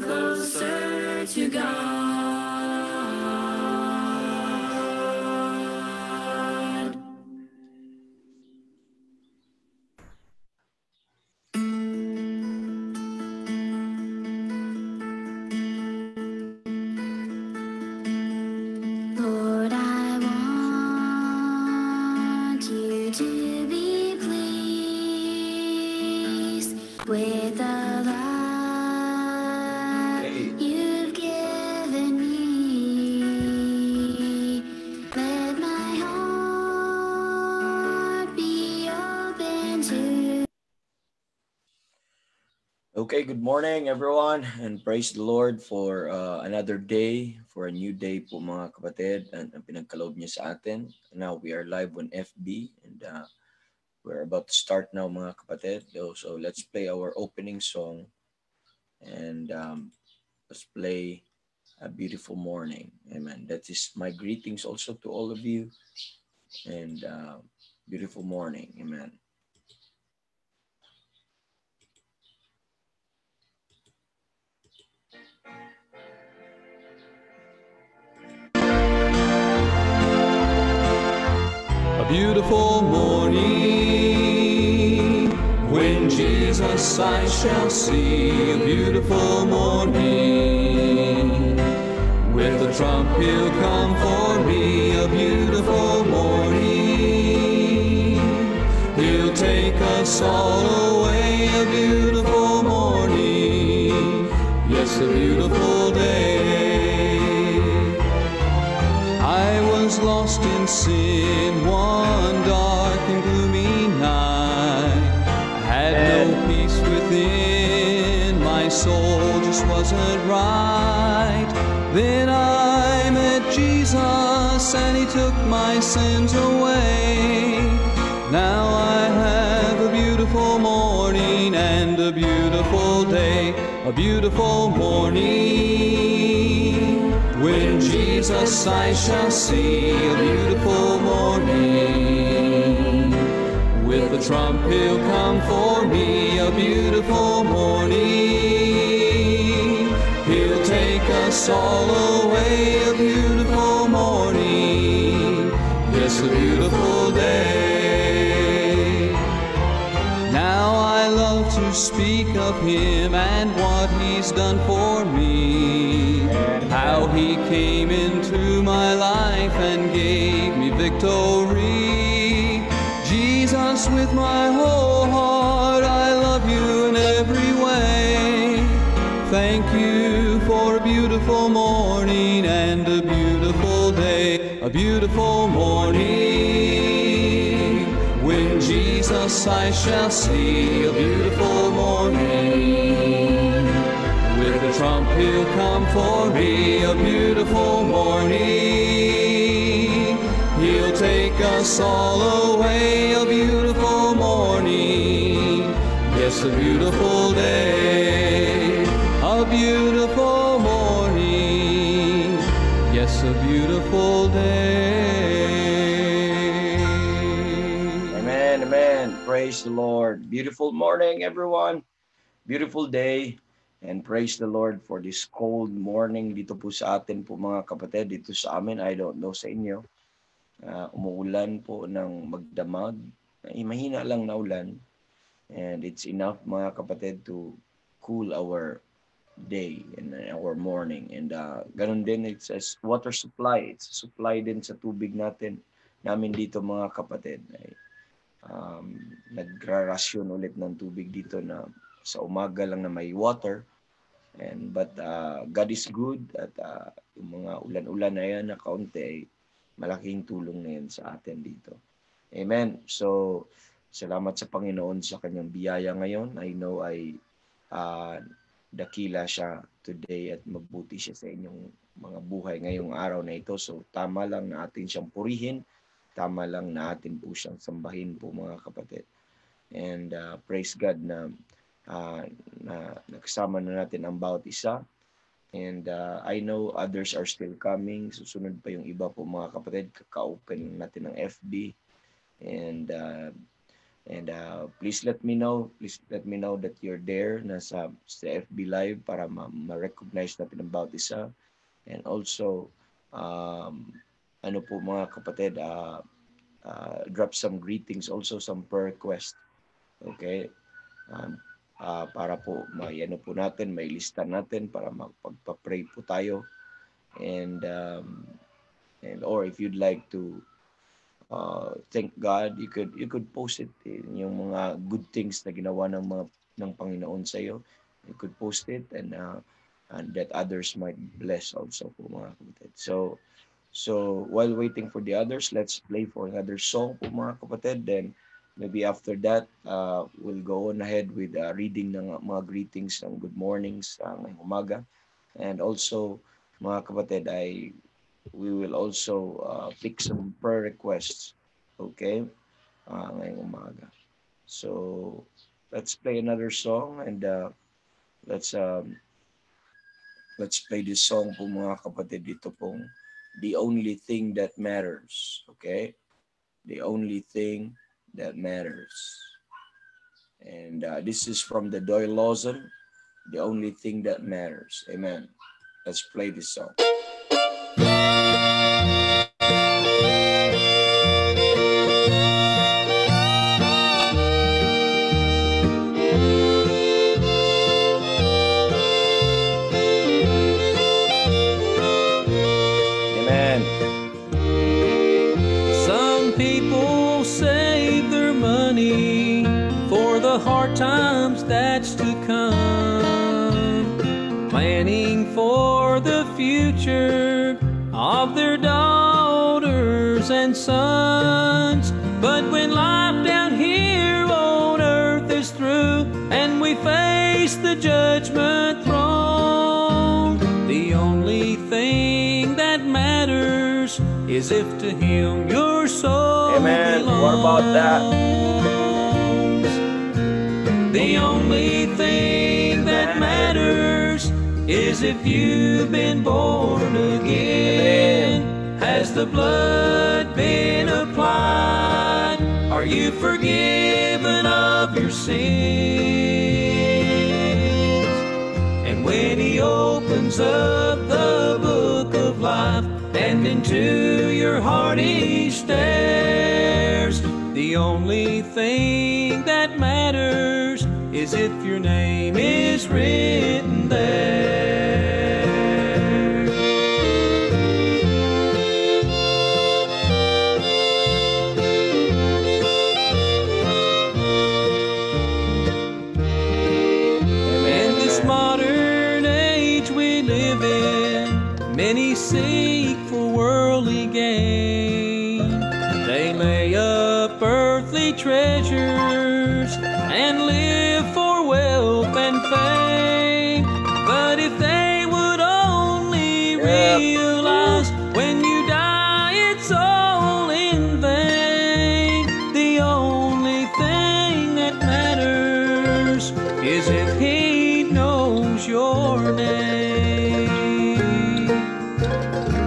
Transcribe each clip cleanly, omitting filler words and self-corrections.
closer to God. Lord, I want you to be pleased with the love you've given me. Let my heart be open to. Okay, good morning everyone and praise the Lord for another day, for a new day po mga kapatid and ang pinagkaloob niya sa atin. Now we are live on FB and we're about to start now mga kapatid. So let's play our opening song and let's play A Beautiful Morning. Amen. That is my greetings also to all of you and beautiful morning. Amen. A beautiful morning, when Jesus I shall see. A beautiful morning, with the trump he'll come for me. A beautiful morning, he'll take us all away. A beautiful morning, yes, a beautiful day. I was lost in sin one dark and gloomy night. I had no peace within, my soul just wasn't right. Then I met Jesus and he took my sins away. Now I have a beautiful morning and a beautiful day. A beautiful morning, when Jesus I shall see. A beautiful morning, with the trump he'll come for me. A beautiful morning, he'll take us all away. A beautiful morning, yes, a beautiful day. Now I love to speak of him and what he's done for me. How he came into my life and gave me victory. Jesus, with my whole heart, I love you in every way. Thank you for a beautiful morning and a beautiful day. A beautiful morning, when Jesus I shall see. A beautiful morning, with the trump he'll come for me. A beautiful morning, he'll take us all away. A beautiful morning, yes, a beautiful day. A beautiful morning, yes, a beautiful day. Amen, amen. Praise the Lord. Beautiful morning everyone. Beautiful day. And praise the Lord for this cold morning dito po sa atin po mga kapatid. Dito sa amin, I don't know sa inyo. Umuulan po ng magdamag. Mahina lang na ulan. And it's enough mga kapatid to cool our day and our morning. And ganun din, it's a water supply. It's a supply din sa tubig namin dito mga kapatid. Nagrarasyon ulit ng tubig dito na sa umaga lang na may water. But God is good at yung mga ulan-ulan na yan na kaunti ay malaking tulong na yan sa atin dito. Amen. So, salamat sa Panginoon sa kanyang biyaya ngayon. I know ay dakila siya today at mabuti siya sa inyong mga buhay ngayong araw na ito. So, tama lang na atin siyang purihin. Tama lang na atin po siyang sambahin po mga kapatid. And praise God na nakasama na natin ang bawat isa. And I know others are still coming. Susunod pa yung iba po mga kapatid. Kaka-open natin ng FB. And And please let me know. Please let me know that you're there sa FB Live para ma-recognize natin ang bawat isa. And also, ano po mga kapatid, drop some greetings, also some prayer request. Okay? Para po ano po natin, may lista natin para magpapray po tayo. And or if you'd like to thank God, you could post it in yung mga good things na ginawa ng Panginoon sa iyo. You could post it and that others might bless also po mga kapatid. So while waiting for the others, let's play for another song po mga kapatid. Then maybe after that, we'll go on ahead with reading ng mga greetings ng good mornings ngayong umaga. And also, mga kapatid, we will also pick some prayer requests. Okay? Ngayong umaga. So, let's play another song and let's play this song po mga kapatid. Dito pong The Only Thing That Matters. Okay? The Only Thing That Matters. And this is from the Doyle Lawson, The Only Thing That Matters. Amen. Let's play this song. Amen. Some people save their money for the hard times that's to come, planning for the future of their daughters and sons. But when life down here on earth is through and we face the judgment throne, the only thing that matters is if to Him your soul Amen. belongs. What about that? The only thing that matters is if you've been born again. Has the blood been applied? Are you forgiven of your sins? And when He opens up the book of life and into your heart He stares, the only thing that matters is if your name is written there. In this modern age we live in, many seek for worldly gain. They lay up earthly treasures and live for wealth and fame. But if they would only realize when you die it's all in vain, the only thing that matters is if He knows your name.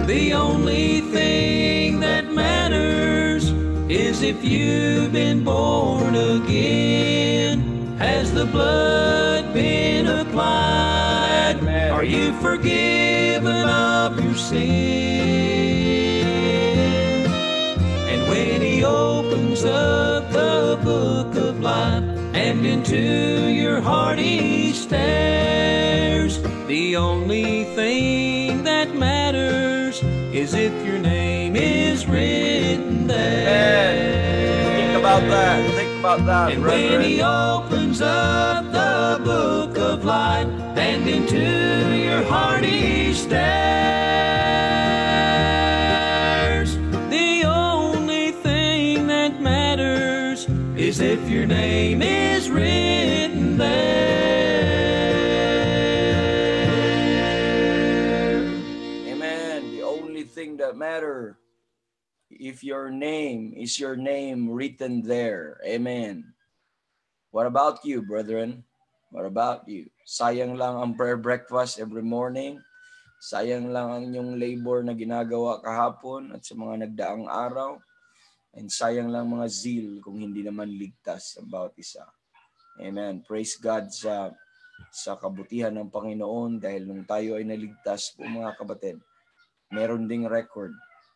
The only thing that matters is if you've been born again. Has the blood been applied? Amen. Are you forgiven of your sins? And when He opens up the book of life and into your heart He stares, the only thing that matters is if your name is written there. Think about that. Think about that, And when He brethren. opens up the book of life and into your heart He stares, the only thing that matters is if your name is written there. Amen. The only thing that matters if your name is your name written there. Amen. What about you, brethren? What about you? Sayang lang ang prayer breakfast every morning. Sayang lang ang inyong labor na ginagawa kahapon at sa mga nagdaang araw. And sayang lang mga zeal kung hindi naman ligtas ang bawat isa. Amen. Praise God sa kabutihan ng Panginoon dahil nung tayo ay naligtas po mga kapatid, meron ding record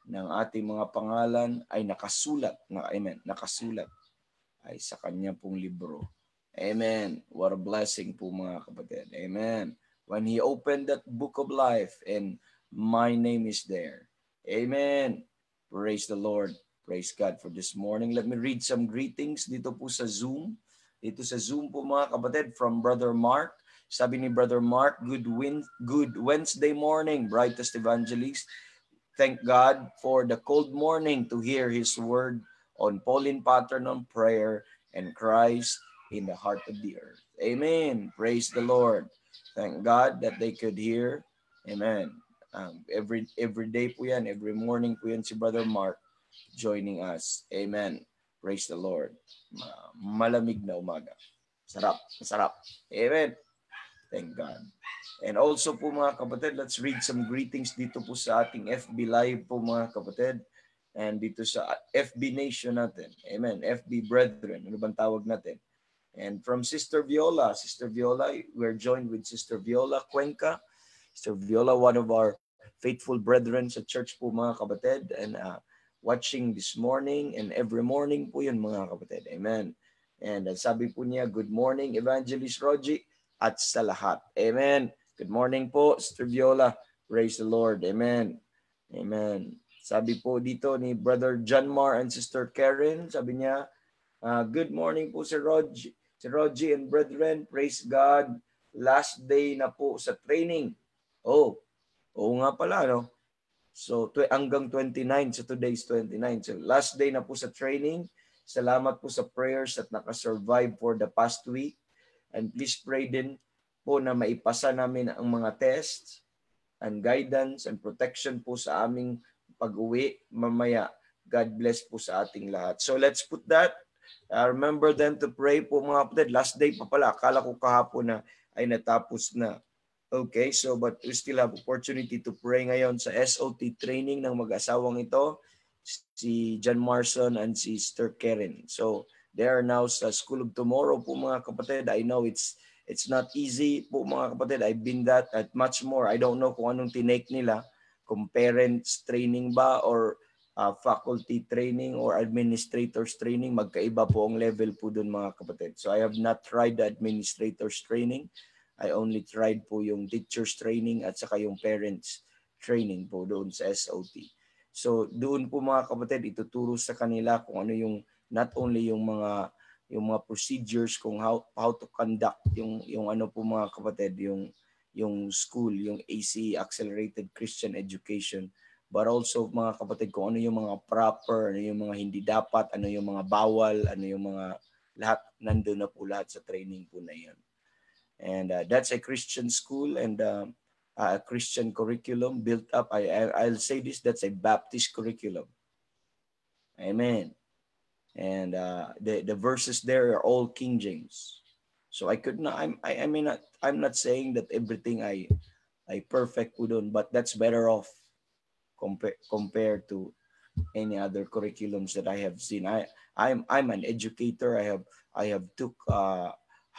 ng ating mga pangalan ay nakasulat ay sa kanya pong libro. Amen. What a blessing po mga kapatid. Amen. When He opened that book of life and my name is there. Amen. Praise the Lord. Praise God for this morning. Let me read some greetings dito po sa Zoom. Dito sa Zoom po mga kapatid from Brother Mark. Sabi ni Brother Mark, good Wednesday morning, brightest evangelist. Thank God for the cold morning to hear His word on Pauline pattern on prayer and Christ in the heart of the earth. Amen. Praise the Lord. Thank God that they could hear. Amen. Every day po yan, every morning po yan si Brother Mark joining us. Amen. Praise the Lord. Malamig na umaga. Sarap. Amen. Thank God. And also po mga kapatid, let's read some greetings dito po sa ating FB Live po mga kapatid. And dito sa FB Nation natin. Amen. FB Brethren. Ano bang tawag natin? And from Sister Viola, we're joined with Sister Viola Cuenca. Sister Viola, one of our faithful brethren sa church po mga kapatid. And watching this morning and every morning po yun mga kapatid. Amen. And sabi po niya, good morning Evangelist Rogie at sa lahat. Amen. Good morning po Sister Viola. Praise the Lord. Amen. Amen. Sabi po dito ni Brother John Mar and Sister Karen, sabi niya, good morning po Sir Rogie and brethren. Praise God. Last day na po sa training. Oo nga pala, no? So, hanggang 29. So, today is 29. So, last day na po sa training. Salamat po sa prayers at nakasurvive for the past week. And please pray din po na maipasa namin ang mga tests and guidance and protection po sa aming pag-uwi mamaya. God bless po sa ating lahat. So, let's put that. Remember then to pray po mga kapatid. Last day pa pala. Akala ko kahapon na ay natapos na. Okay, so but we still have opportunity to pray ngayon sa SOT training ng mag-asawang ito, si John Marson and si Sister Karen. So they are now sa School of Tomorrow po mga kapatid. I know it's not easy po mga kapatid. I've been that at much more. I don't know kung anong tinake nila, kung parents training ba or faculty training or administrators training. Magkaiba po ang level po dun mga kapatid. So I have not tried the administrators training. I only tried po yung teachers training at saka yung parents training po doon sa SOT. So doon po mga kapatid, ituturo sa kanila kung ano yung not only yung mga procedures kung how to conduct yung ano po mga kapatid, yung school, yung AC Accelerated Christian Education, but also mga kapatid kung ano yung mga proper, ano yung mga hindi dapat, ano yung mga bawal, ano yung mga lahat nandoon na po lahat sa training po na yan. And that's a Christian school and a Christian curriculum built up. I'll say this, that's a Baptist curriculum. Amen. And the verses there are all King James. So I'm not saying that everything I perfect po doon, but that's better off compared to any other curriculums that I have seen. I'm an educator. I have took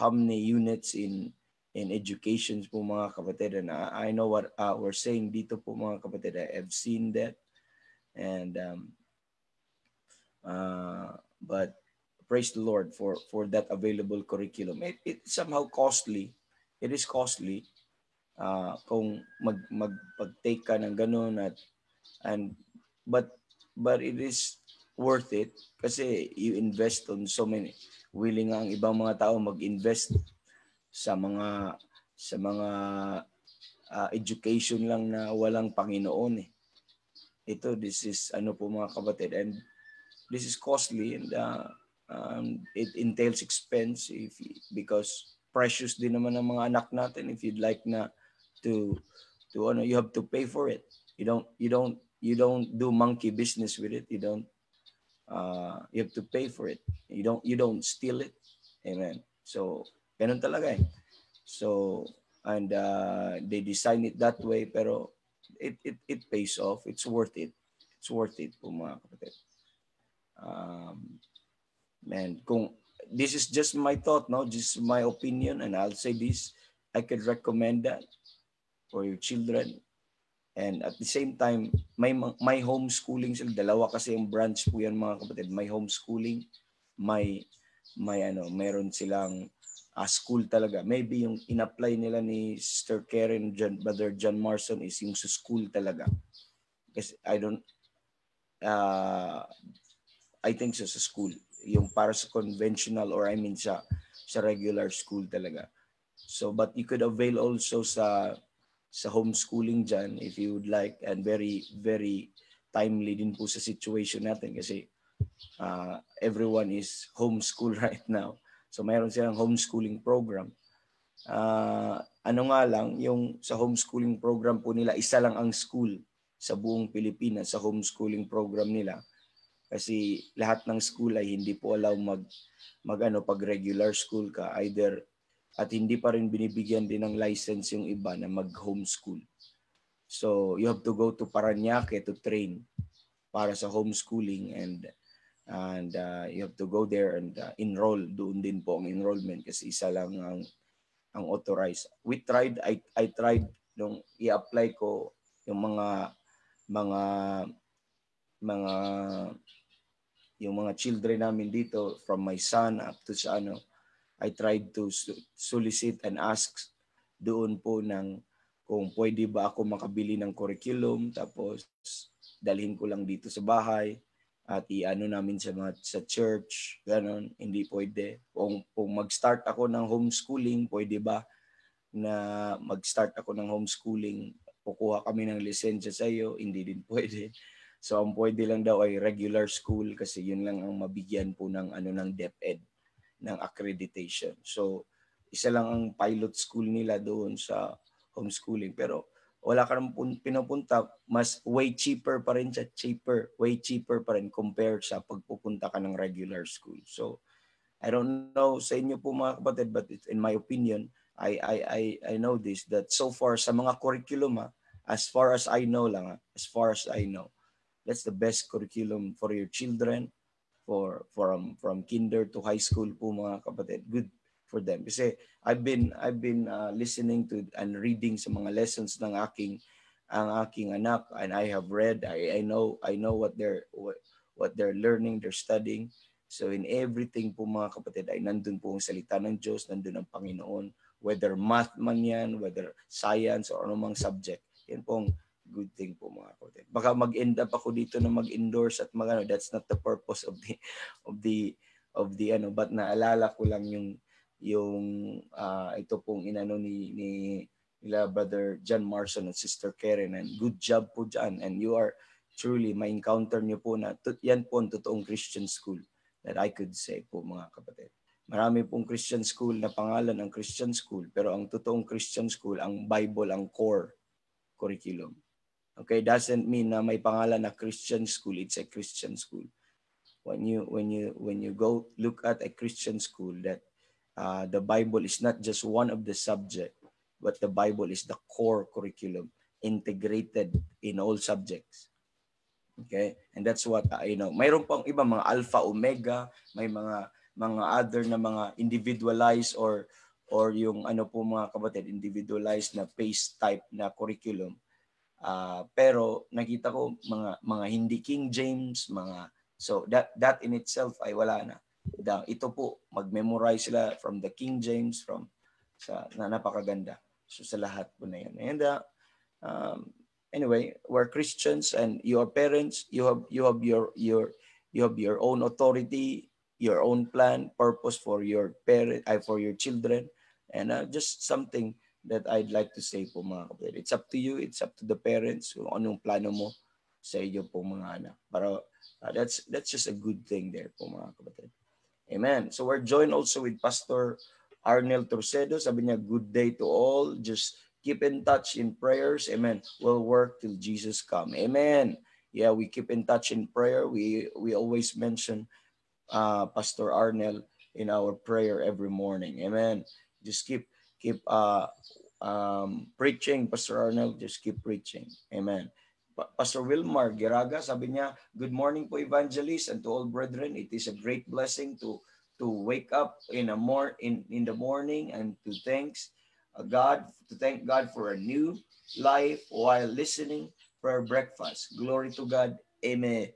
how many units in education po mga kapatid, and I know what we're saying dito po mga kapatid. I have seen that, and but praise the Lord for that available curriculum. It's somehow costly. It is costly kung magpag-take ka ng ganun but it is worth it kasi you invest on so many. Willing ang ibang mga tao mag-invest sa mga education lang na walang Panginoon eh. This is ano po mga kapatid, and this is costly, and it entails expense because precious din naman ang mga anak natin. If you'd like na to you have to pay for it. You don't do monkey business with it. You have to pay for it. You don't steal it. Amen. So ganun talaga eh. So and they design it that way, pero it pays off. It's worth it. It's worth it po mga kapatid. Man, kung this is just my thought, no, just my opinion, and I'll say this, I could recommend that for your children. And at the same time, may homeschooling sila. Dalawa kasi yung branch po yan mga kapatid. May homeschooling, may meron silang school talaga. Maybe yung in-apply nila ni Sister Karen, Brother John Marson is yung sa school talaga. Kasi I think so sa school. Yung para sa conventional or sa regular school talaga. So but you could avail also sa homeschooling dyan if you would like, and very very timely din po sa situation natin kasi everyone is homeschool right now. So mayroon silang homeschooling program. Ano nga lang, yung sa homeschooling program po nila, isa lang ang school sa buong Pilipinas sa homeschooling program nila. Kasi lahat ng school ay hindi po allow pag regular school ka either, at hindi pa rin binibigyan din ng license yung iba na mag-homeschool. So you have to go to Parañaque to train para sa homeschooling, and you have to go there and enroll. Doon din po ang enrollment kasi isa lang ang authorized. I tried nung i-apply ko yung yung mga children namin dito from my son up to sa I tried to solicit and ask doon po kung pwede ba ako makabili ng curriculum tapos dalhin ko lang dito sa bahay at namin sa church, ganon. Hindi pwede. Kung mag-start ako ng homeschooling, pwede ba na mag-start ako ng homeschooling, kukuha kami ng lisensya sa iyo? Hindi din pwede. So ang pwede lang daw ay regular school kasi yun lang ang mabigyan po ng ng DepEd, ng accreditation. So isa lang ang pilot school nila doon sa homeschooling, pero wala ka naman pinupunta, mas way cheaper pa rin siya, way cheaper pa rin compared sa pagpupunta ka ng regular school. So I don't know sa inyo po mga kapatid, but in my opinion, I know this, that so far sa mga curriculum, as far as I know, that's the best curriculum for your children, from kinder to high school po mga kapatid. Good for them. Kasi I've been listening to and reading sa mga lessons ng aking anak, and I have read, I know what they're learning, they're studying. So in everything po mga kapatid ay nandun po ang salita ng Diyos, nandun ang Panginoon, whether math man yan, whether science or anumang subject. Yan po ang good thing po mga kapatid. Baka mag-end up ako dito na mag-endorse at that's not the purpose of the but naalala ko lang yung ito pong nila Brother John Marson at Sister Karen, and good job po dyan, and you are truly, ma-encounter nyo po na yan po ang totoong Christian school that I could say po mga kapatid. Marami pong Christian school na pangalan ng Christian school, pero ang totoong Christian school, ang Bible ang core curriculum. Okay, doesn't mean na may pangalan na Christian school, it's a Christian school. When you go look at a Christian school, that the Bible is not just one of the subject, but the Bible is the core curriculum, integrated in all subjects. Okay, and that's what mayroon pang iba mga alpha omega, may mga other na mga individualized or yung po mga kapatid, individualized na pace type na curriculum. Pero nakita ko mga hindi King James, so that in itself ay wala na. Ito po, mag-memorize sila from the King James, na napakaganda. So sa lahat po na yan. And anyway, we're Christians, and you are parents. You have your own authority, your own plan, purpose for your for your children, and just something that I'd like to say po mga kapatid. It's up to you. It's up to the parents kung anong plano mo sa iyo po mga anak. Pero that's just a good thing there po mga kapatid. Amen. So we're joined also with Pastor Arnel Torcedo. Sabi niya, good day to all. Just keep in touch in prayers. Amen. We'll work till Jesus come. Amen. Yeah, we keep in touch in prayer. We always mention Pastor Arnel in our prayer every morning. Amen. Just keep preaching, Pastor Arnel. Just keep preaching. Amen. Pastor Wilmar Giraga, sabi niya, good morning po evangelist and to all brethren. It is a great blessing to wake up in the morning and to thank God for a new life while listening for breakfast. Glory to God. Amen.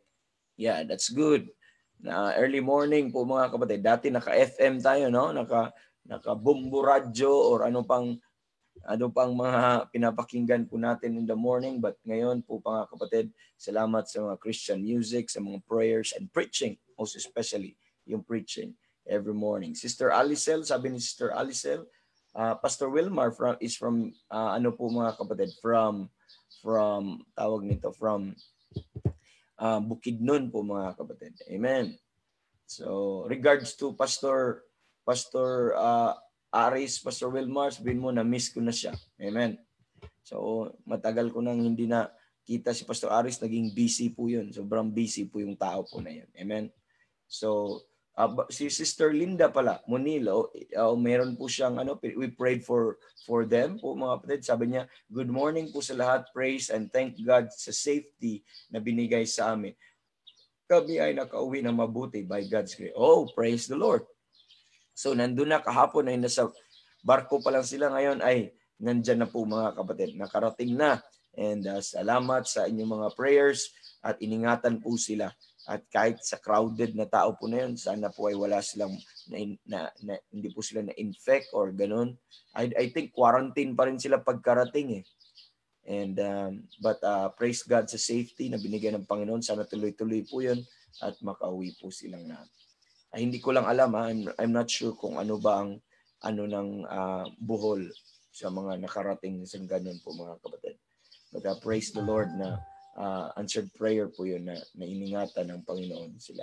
Yeah, that's good. Na early morning po mga kapatid. Dati naka-FM tayo, no? Naka-bumbu radyo or ano pang mga pinapakinggan po natin in the morning. But ngayon po mga kapatid, salamat sa mga Christian music, sa mga prayers and preaching, most especially yung preaching every morning. Sister Alicel, sabi ni Sister Alicel, Pastor Wilmar is from ano po mga kapatid, from tawag nito, from Bukidnon po mga kapatid. Amen. So regards to Pastor Aris, Pastor Wilmar, sabihin mo, na-miss ko na siya. Amen. So, matagal ko nang hindi na kita si Pastor Aris, naging busy po yun. Sobrang busy po yung tao po na yun. Amen. So, si Sister Linda pala, Munilo, meron po siyang, we prayed for them po mga kapatid. Sabi niya, good morning po sa lahat, praise and thank God sa safety na binigay sa amin. Kami ay nakauwi na mabuti by God's grace. Oh, praise the Lord. So, nandun na kahapon ay nasa barko pa lang sila, ngayon ay nandyan na po mga kapatid. Nakarating na. And salamat sa inyong mga prayers at iningatan po sila. At kahit sa crowded na tao po na yun, sana po ay wala silang, hindi po sila na-infect or ganun. I think quarantine pa rin sila pagkarating eh. And, but praise God sa safety na binigyan ng Panginoon. Sana tuloy-tuloy po yun at makauwi po silang na. Hindi ko lang alam, I'm not sure kung ano ba ang ng buhol sa mga nakarating sa ganun po mga kapatid. But praise the Lord na answered prayer po yun na iningatan ng Panginoon sila.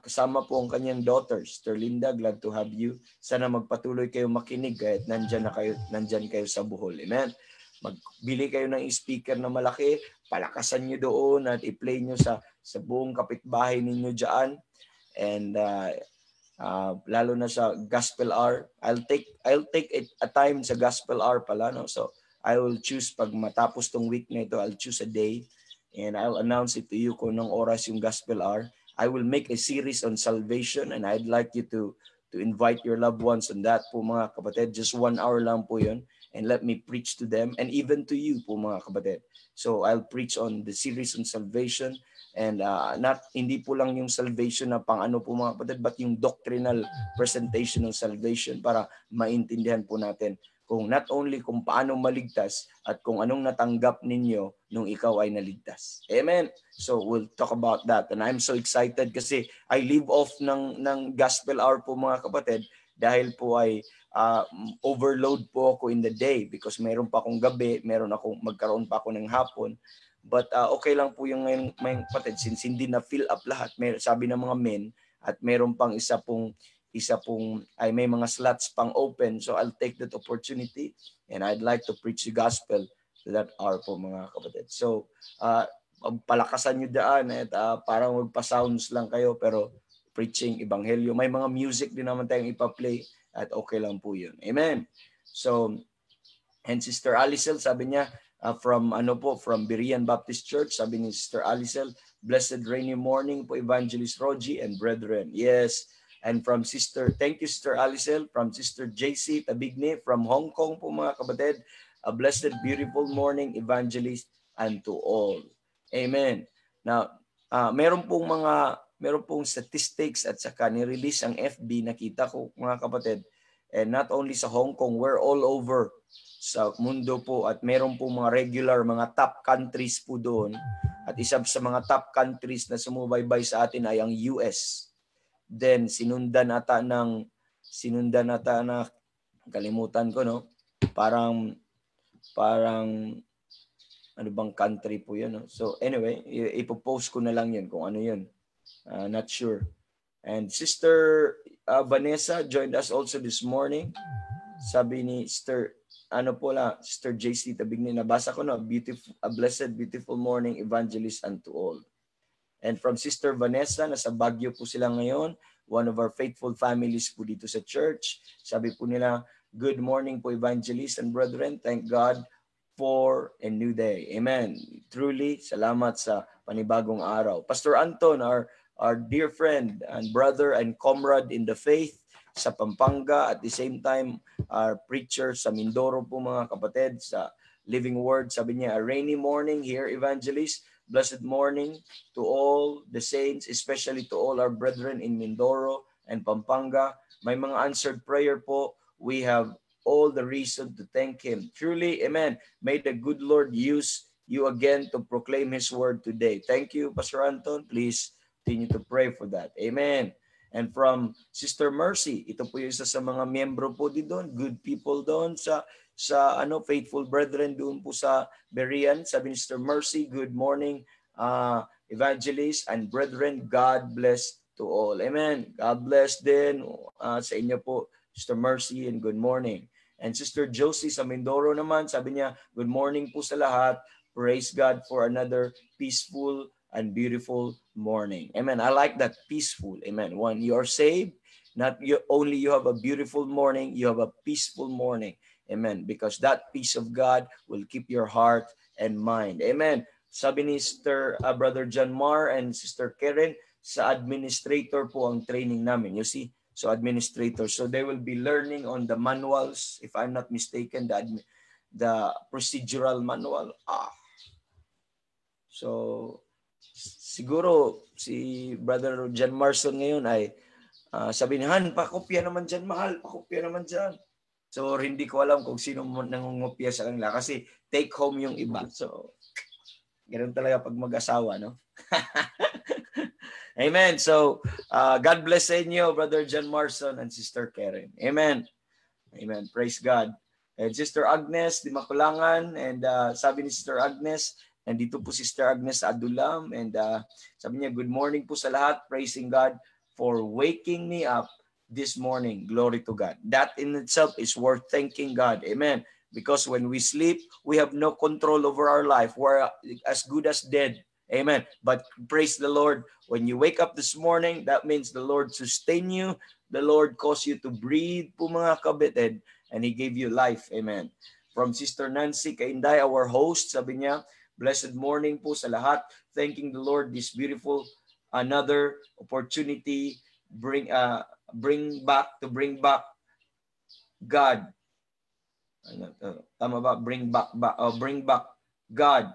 Kasama po ang kanyang daughter, Sister Linda, glad to have you. Sana magpatuloy kayo makinig kahit nandyan kayo sa buhol. Amen. Magbili kayo ng speaker na malaki, palakasan nyo doon at i-play nyo sa buong kapitbahay ninyo dyan. And lalo na sa gospel hour, I'll take a time sa gospel hour pala, no? So I will choose, pag matapos tong week na ito, I'll choose a day and I'll announce it to you kung anong oras yung gospel hour. I will make a series on salvation and I'd like you to invite your loved ones on that po mga kapatid. Just 1 hour lang po yun, and let me preach to them and even to you po mga kapatid. So I'll preach on the series on salvation. And hindi po lang yung salvation na pang ano po mga kapatid, but yung doctrinal presentation ng salvation para maintindihan po natin kung not only kung paano maligtas at kung anong natanggap ninyo nung ikaw ay naligtas. Amen. So we'll talk about that. And I'm so excited kasi I live off ng gospel hour po mga kapatid dahil po ay overload po ako in the day because meron pa akong gabi, magkaroon pa ako ng hapon. But okay lang po yung ngayon may kapatid since hindi na fill up lahat. Sabi ng mga men at meron pang isa pong ay may mga slots pang open. So I'll take that opportunity and I'd like to preach the gospel to that hour po mga kapatid. So palakasan nyo daan at parang magpa-sounds lang kayo pero preaching ebanghelyo. May mga music din naman tayong ipa-play at okay lang po yun. Amen. So and Sister Alicel sabi niya, from Berean Baptist Church, sabi ni Sister Alicel, blessed rainy morning po Evangelist Rogie and brethren. Yes. And from thank you Sister Alicel, from Sister JC Tabigne from Hong Kong po mga kapatid, a blessed beautiful morning Evangelist and to all. Amen. Now, meron pong statistics at saka ni-release ang FB, nakita ko mga kapatid, and not only sa Hong Kong, we're all over sa mundo po at meron po mga regular, mga top countries po doon. At isa sa mga top countries na sumubaybay sa atin ay ang US. Then sinundan ata na kalimutan ko, no? Parang ano bang country po yun, no? So anyway, ipopost ko na lang yun kung ano yun. Not sure. And Sister Vanessa joined us also this morning. Sabi ni Sister JC Tabigne, nabasa ko na, a blessed, beautiful morning, Evangelist unto all. And from Sister Vanessa, nasa Baguio po sila ngayon, one of our faithful families po dito sa church. Sabi po nila, good morning po Evangelist and brethren, thank God for a new day. Amen. Truly, salamat sa panibagong araw. Pastor Anton, our dear friend and brother and comrade in the faith sa Pampanga, at the same time, our preacher sa Mindoro po mga kapatid, sa Living Word. Sabi niya, a rainy morning here, evangelist. Blessed morning to all the saints, especially to all our brethren in Mindoro and Pampanga. May mga answered prayer po. We have all the reason to thank Him. Truly, amen. May the good Lord use you again to proclaim His word today. Thank you, Pastor Anton. Please continue to pray for that. Amen. And from Sister Mercy, ito po yung isa sa mga miyembro po doon, good people doon sa faithful brethren doon po sa Berean. Sabi ni Sister Mercy, good morning, evangelist and brethren. God bless to all. Amen. God bless din sa inyo po, Sister Mercy, and good morning. And Sister Josie sa Mindoro naman, sabi niya, good morning po sa lahat. Praise God for another peaceful and beautiful morning. Amen. I like that, peaceful. Amen. When you are saved, not only you have a beautiful morning, you have a peaceful morning. Amen. Because that peace of God will keep your heart and mind. Amen. Sabi ni Brother John Mar and Sister Karen, sa administrator po ang training namin. You see? So administrator. So they will be learning on the manuals, if I'm not mistaken, the procedural manual. So siguro si Brother John Marson ngayon ay sabi niya, Han, pakopya naman dyan, mahal. Pakopya naman dyan. So, hindi ko alam kung sino nangungopia sa kanila kasi take home yung iba. So, ganoon talaga pag mag-asawa, no? Amen. So, God bless sa inyo, Brother John Marson and Sister Karen. Amen. Amen. Praise God. And Sister Agnes, di Makulangan, and sabi ni Sister Agnes, nandito po Sister Agnes Adulam, and sabi niya, good morning po sa lahat, praising God for waking me up this morning. Glory to God. That in itself is worth thanking God. Amen. Because when we sleep, we have no control over our life. We're as good as dead. Amen. But praise the Lord. When you wake up this morning, that means the Lord sustain you. The Lord caused you to breathe po mga kabitid, and He gave you life. Amen. From Sister Nancy Kainday, our host, sabi niya, blessed morning po sa lahat. Thanking the Lord this beautiful another opportunity bring back God. Tama ba? Bring back God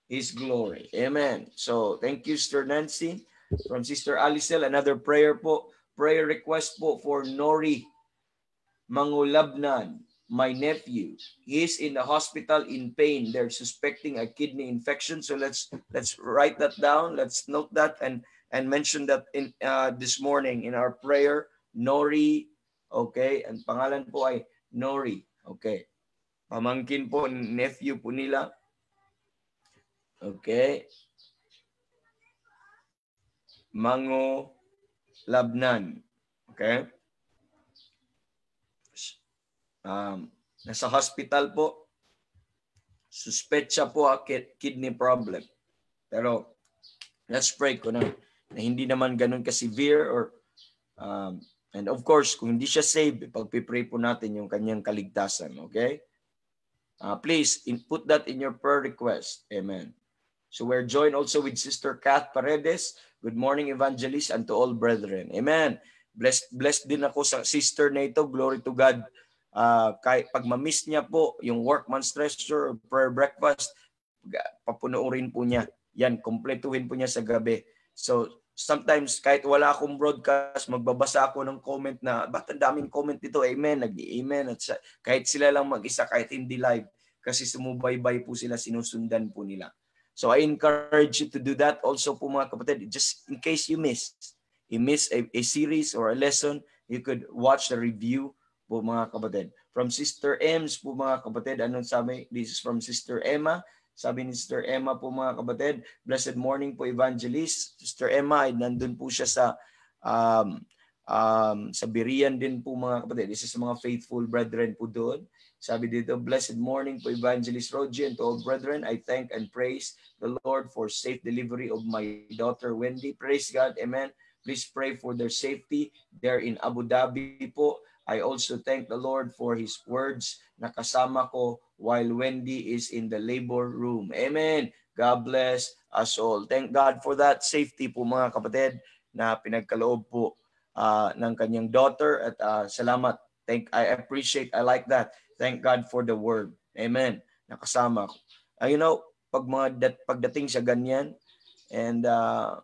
His glory. Amen. So, thank you, Sister Nancy. From Sister Alicel, another prayer request po for Nori Mangulabnan, my nephew. He is in the hospital in pain. They're suspecting a kidney infection. So let's write that down. Let's note that and mention that in this morning in our prayer. Nori, okay, ang pangalan po ay Nori, okay. Pamangkin po, nephew po nila. Okay. Mango Labnan, okay. Nasa hospital po. Suspetsa po a kidney problem. Pero let's pray ko na hindi naman ganun ka-severe or and of course, kung hindi siya saved, pagpipray po natin yung kanyang kaligtasan. Okay? Please, put that in your prayer request. Amen. So we're joined also with Sister Kath Paredes. Good morning, evangelist, and to all brethren. Amen. Blessed din ako sa sister na ito. Glory to God. Pag ma-miss niya po yung workman's treasure or prayer breakfast, papunuorin po niya. Yan, kompletuhin po niya sa gabi. So, sometimes, kahit wala akong broadcast, magbabasa ako ng comment na, ba't ang daming comment dito? Amen, nag-amen. At kahit sila lang mag-isa, kahit hindi live, kasi sumubaybay po sila, sinusundan po nila. So, I encourage you to do that. Also po mga kapatid, just in case you miss a series or a lesson, you could watch the review po mga kapatid. From Sister Ems po mga kapatid, anong sabi? This is from Sister Emma. Sabi ni Sister Emma po mga kapatid, blessed morning po evangelist. Sister Emma ay nandun po siya sa Berean din po mga kapatid. Isa sa mga faithful brethren po doon. Sabi dito, blessed morning po evangelist Roger and to all brethren. I thank and praise the Lord for safe delivery of my daughter Wendy. Praise God. Amen. Please pray for their safety there in Abu Dhabi po. I also thank the Lord for His words nakasama ko while Wendy is in the labor room. Amen. God bless us all. Thank God for that safety po mga kapatid na pinagkaloob po ng kanyang daughter at salamat. I appreciate, I like that. Thank God for the word. Amen. Nakasama ko. Pagdating sa ganyan, and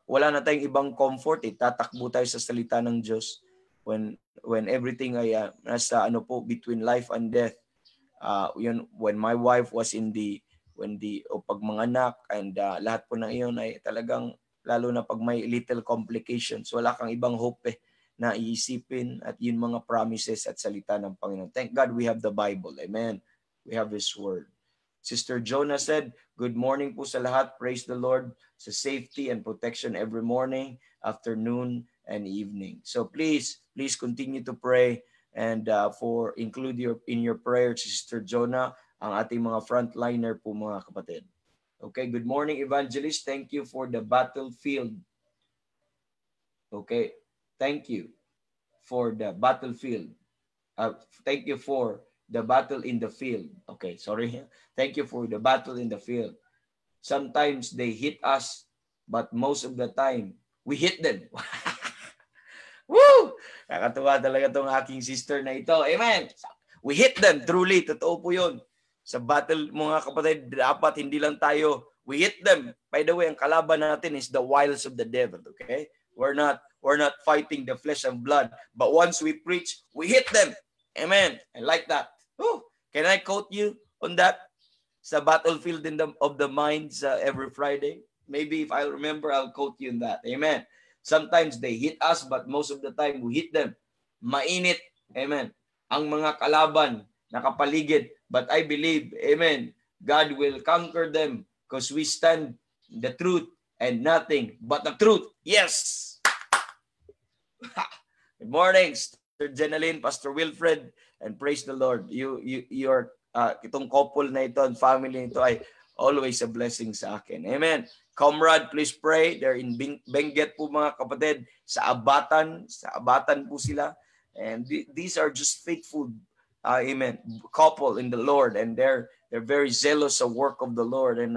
wala na tayong ibang comfort, tatakbo tayo sa salita ng Diyos when everything ay nasa between life and death. When my wife was pag mga anak and lahat po ng iyon ay talagang, lalo na pag may little complications, wala kang ibang hope na iisipin at yun mga promises at salita ng Panginoon. Thank God we have the Bible. Amen. We have His Word. Sister Jonah said, good morning po sa lahat. Praise the Lord sa safety and protection every morning, afternoon, and evening. So please continue to pray and include in your prayer, Sister Jonah, ang ating mga frontliner po mga kapatid. Okay, good morning, Evangelist. Thank you for the battlefield. Okay, thank you for the battlefield. Thank you for the battle in the field. Okay, sorry. Thank you for the battle in the field. Sometimes they hit us, but most of the time, we hit them. Woo! Nakatuwa talaga itong aking sister na ito. Amen! We hit them, truly. Totoo po yun. Sa battle, mga kapatid, dapat hindi lang tayo, we hit them. By the way, ang kalaban natin is the wiles of the devil. Okay? We're not fighting the flesh and blood. But once we preach, we hit them. Amen. I like that. Woo. Can I quote you on that? Sa battlefield of the minds every Friday. Maybe if I remember, I'll quote you on that. Amen. Sometimes they hit us, but most of the time we hit them. Mainit. Amen. Ang mga kalaban nakapaligid. But I believe, amen, God will conquer them because we stand the truth and nothing but the truth. Yes. Good morning, Sister Jenaline, Pastor Wilfred, and praise the Lord. Your itong couple na ito and family nito ay always a blessing sa akin. Amen. Comrade, please pray. They're in Benguet po mga kapatid. Sa Abatan po sila. And these are just faithful, amen, couple in the Lord. And they're very zealous sa work of the Lord. And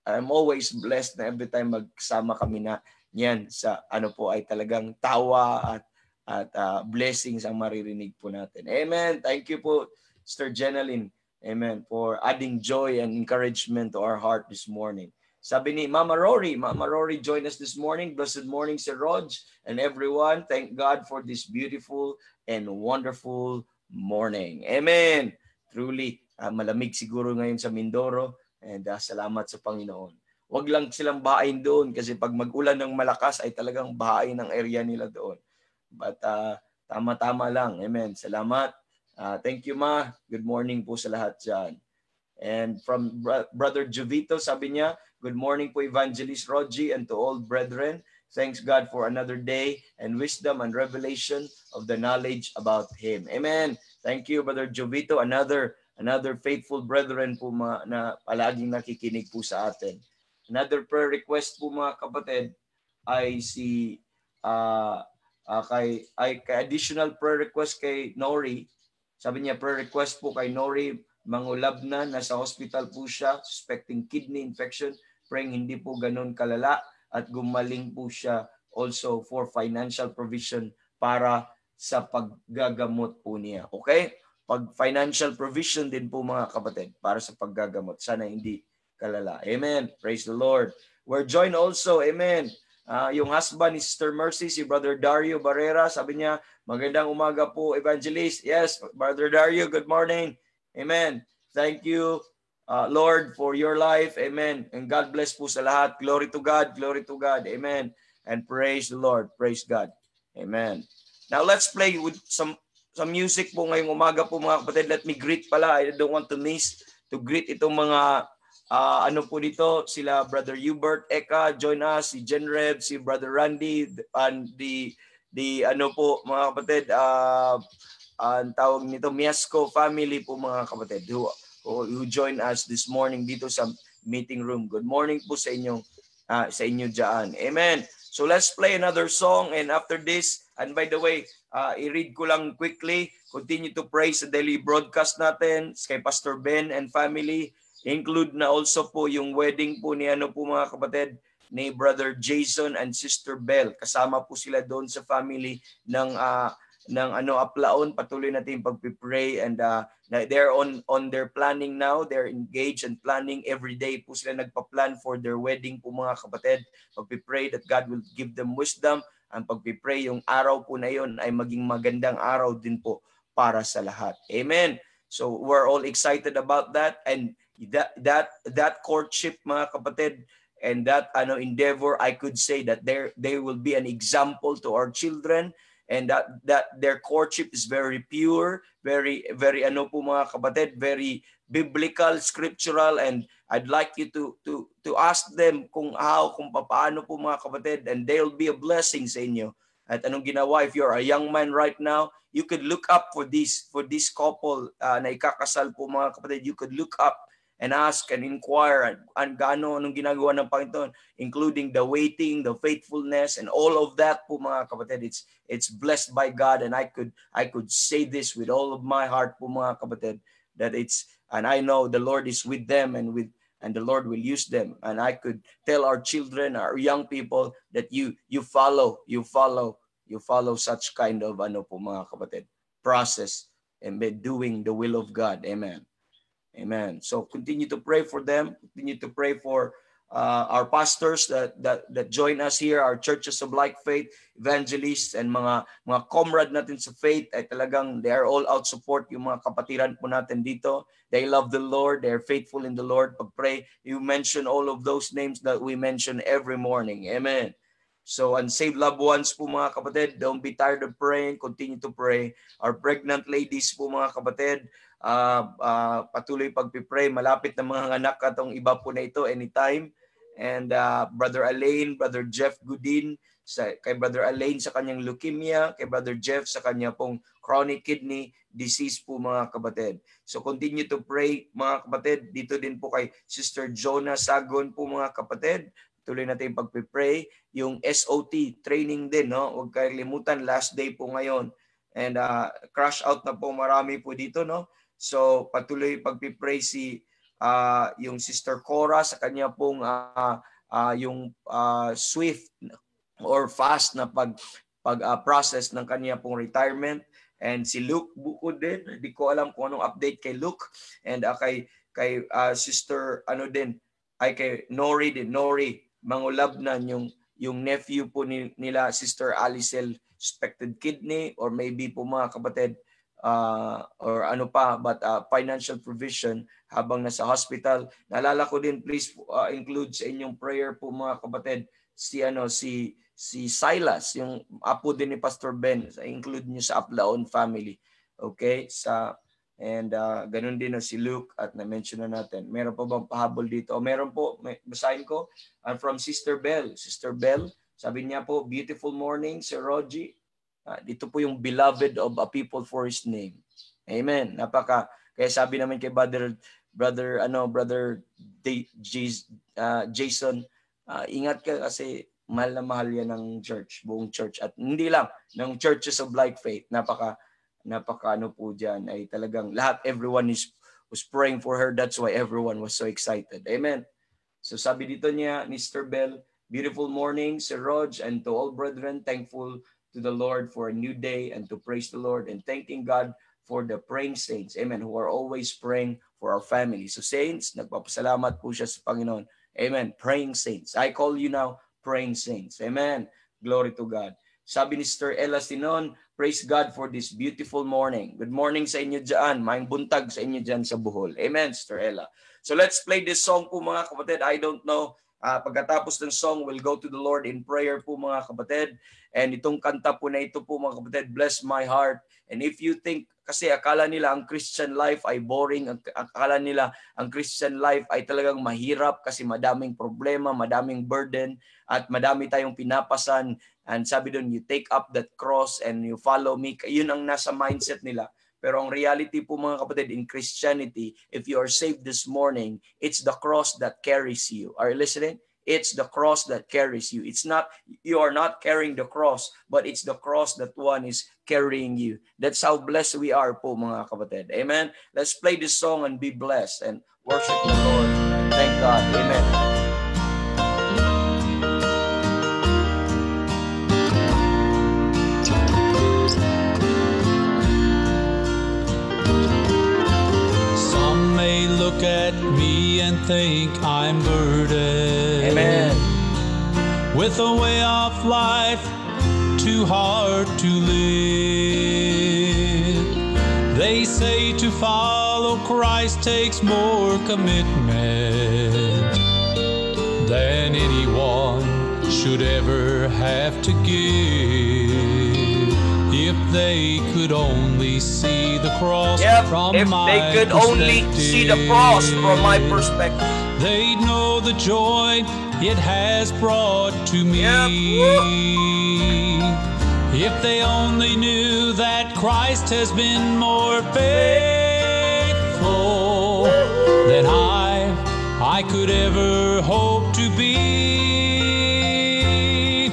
I'm always blessed na every time magsama kami na yan sa ay talagang tawa at blessings ang maririnig po natin. Amen. Thank you po, Sister Jenaline. Amen. For adding joy and encouragement to our heart this morning. Sabi ni Mama Rory joined us this morning. Blessed morning, Sir Rog and everyone. Thank God for this beautiful and wonderful morning. Amen. Truly, malamig siguro ngayon sa Mindoro and salamat sa Panginoon. Huwag lang silang bahain doon kasi pag mag-ulan ng malakas ay talagang bahain ang area nila doon. But tama-tama lang. Amen. Salamat. Thank you, Ma. Good morning po sa lahat dyan. And from Brother Jovito, sabi niya, good morning po Evangelist Rogie and to all brethren. Thanks God for another day and wisdom and revelation of the knowledge about Him. Amen. Thank you, Brother Jovito. Another faithful brethren po na palaging nakikinig po sa atin. Another prayer request po mga kapatid ay kay additional prayer request kay Nori. Sabi niya prayer request po kay Nori Mangulab na nasa hospital po siya suspecting kidney infection. Praying hindi po ganun kalala at gumaling po siya also for financial provision para sa paggagamot po niya. Okay? Pag financial provision din po mga kapatid para sa paggagamot. Sana hindi kalala. Amen. Praise the Lord. We're joined also, amen. Yung husband ni Sister Mercy, si Brother Dario Barrera, sabi niya, magandang umaga po, Evangelist. Yes, Brother Dario, good morning. Amen. Thank you, Lord, for your life. Amen. And God bless po sa lahat. Glory to God. Glory to God. Amen. And praise the Lord. Praise God. Amen. Now let's play with some music po ngayong umaga po mga kapatid. Let me greet pala. I don't want to miss to greet itong mga po dito. Sila Brother Hubert Eka, join us. Si Jenreb, si Brother Randy, and the mga kapatid, ang tawag nito, Miasco family po mga kapatid who join us this morning dito sa meeting room. Good morning po sa inyo dyan. Amen. So let's play another song and after this, And by the way, i-read ko lang quickly. Continue to pray sa daily broadcast natin kay Pastor Ben and family. Include na also po yung wedding po ni mga kapatid, ni Brother Jason and Sister Bell. Kasama po sila doon sa family ng Aplaon. Patuloy natin pagpipray, and they're on their planning now. They're engaged and planning every day po sila nagpa-plan for their wedding po mga kapatid. Pagpipray that God will give them wisdom, ang pagpipray yung araw po na yon ay maging magandang araw din po para sa lahat. Amen. So we're all excited about that, and that courtship mga kapatid, and that endeavor, I could say that they will be an example to our children, and that their courtship is very pure, very po mga kapatid, very biblical, scriptural, and I'd like you to ask them kung paano po mga kapatid, and they'll be a blessing sa inyo. At anong ginawa, if you're a young man right now, you could look up for this couple na ikakasal po mga kapatid. You could look up and ask and inquire and anong ginagawa ng Panginoon, including the waiting, the faithfulness, and all of that po mga kapatid. It's blessed by God, and I could say this with all of my heart po mga kapatid, that and I know the Lord is with them, and the Lord will use them. And I could tell our children, our young people, that you follow such kind of po mga kapatid, process, and be doing the will of God. Amen. Amen. So continue to pray for them. Continue to pray for our pastors that join us here, our churches of like faith, evangelists, and mga comrade natin sa faith. Ay talagang they are all out support yung mga kapatiran po natin dito. They love the Lord. They are faithful in the Lord. Pag-pray, you mention all of those names that we mention every morning. Amen. So unsaved loved ones po mga kapatid, don't be tired of praying. Continue to pray. Our pregnant ladies po mga kapatid, patuloy pagpipray. Malapit na mga anak atong iba po na ito anytime. And Brother Alain, Brother Jeff Goodin, kay Brother Alain sa kanyang leukemia, kay Brother Jeff sa kanya pong chronic kidney disease po mga kapatid. So continue to pray mga kapatid. Dito din po kay Sister Jonah Sagon po mga kapatid. Tuloy natin pagpipray. Yung SOT training din, no? Huwag kalimutan, last day po ngayon. And crash out na po marami po dito, no? So patuloy pagpipray yung Sister Cora sa kanya pong yung swift or fast na process ng kanya pong retirement. And si Luke bukod din, hindi ko alam kung anong update kay Luke. And kay Sister kay Nori mangulabnan yung nephew po nila Sister Alicel, suspected kidney, or maybe po mga kapatid or but financial provision habang nasa hospital. Naalala ko din, please include sa inyong prayer po mga kapatid si Silas, yung apo din ni Pastor Ben. Include niyo sa Aplaon family. Okay? And ganun din si Luke, at na-mention na natin. Meron pa bang pahabol dito? Meron po, basahin ko. From Sister Bell. Sister Bell, sabi niya po, beautiful morning, Sir Rogie. Dito po yung beloved of a people for His name. Amen. Kaya sabi naman kay Brother Jason, ingat ka kasi mahal na mahal yan ng church, buong church. At hindi lang, ng churches of like faith. Napaka po dyan ay talagang everyone was praying for her. That's why everyone was so excited. Amen. So sabi dito niya, Mr. Bell, beautiful morning, Sir Rog, and to all brethren, thankful to the Lord for a new day, and to praise the Lord and thanking God for the praying saints. Amen. Who are always praying for our family. So saints, nagpapasalamat po siya sa Panginoon. Amen. Praying saints. I call you now praying saints. Amen. Glory to God. Sabi ni Sister Ella Sinon, praise God for this beautiful morning. Good morning sa inyo dyan. Maayong buntag sa inyo dyan sa Bohol. Amen, Sister Ella. So let's play this song po mga kapatid. I don't know. Pagkatapos ng song, we'll go to the Lord in prayer po mga kapatid. And itong kanta po na ito po mga kapatid, Bless My Heart. And if you think, kasi akala nila ang Christian life ay boring, akala nila ang Christian life ay talagang mahirap kasi madaming problema, madaming burden, at madami tayong pinapasan. And sabi doon, you take up that cross and you follow me. Yun ang nasa mindset nila. Pero ang reality po mga kapatid, in Christianity, if you are saved this morning, it's the cross that carries you. Are you listening? It's the cross that carries you. It's not, you are not carrying the cross, but it's the cross that one is carrying you. That's how blessed we are po mga kapatid. Amen. Let's play this song and be blessed and worship the Lord. Thank God. Amen. Look at me and think I'm burdened. Amen. With a way of life too hard to live. They say to follow Christ takes more commitment than anyone should ever have to give. If they could only see the cross from if my they could only see the cross from my perspective, they'd know the joy it has brought to me. If they only knew that Christ has been more faithful than I could ever hope to be.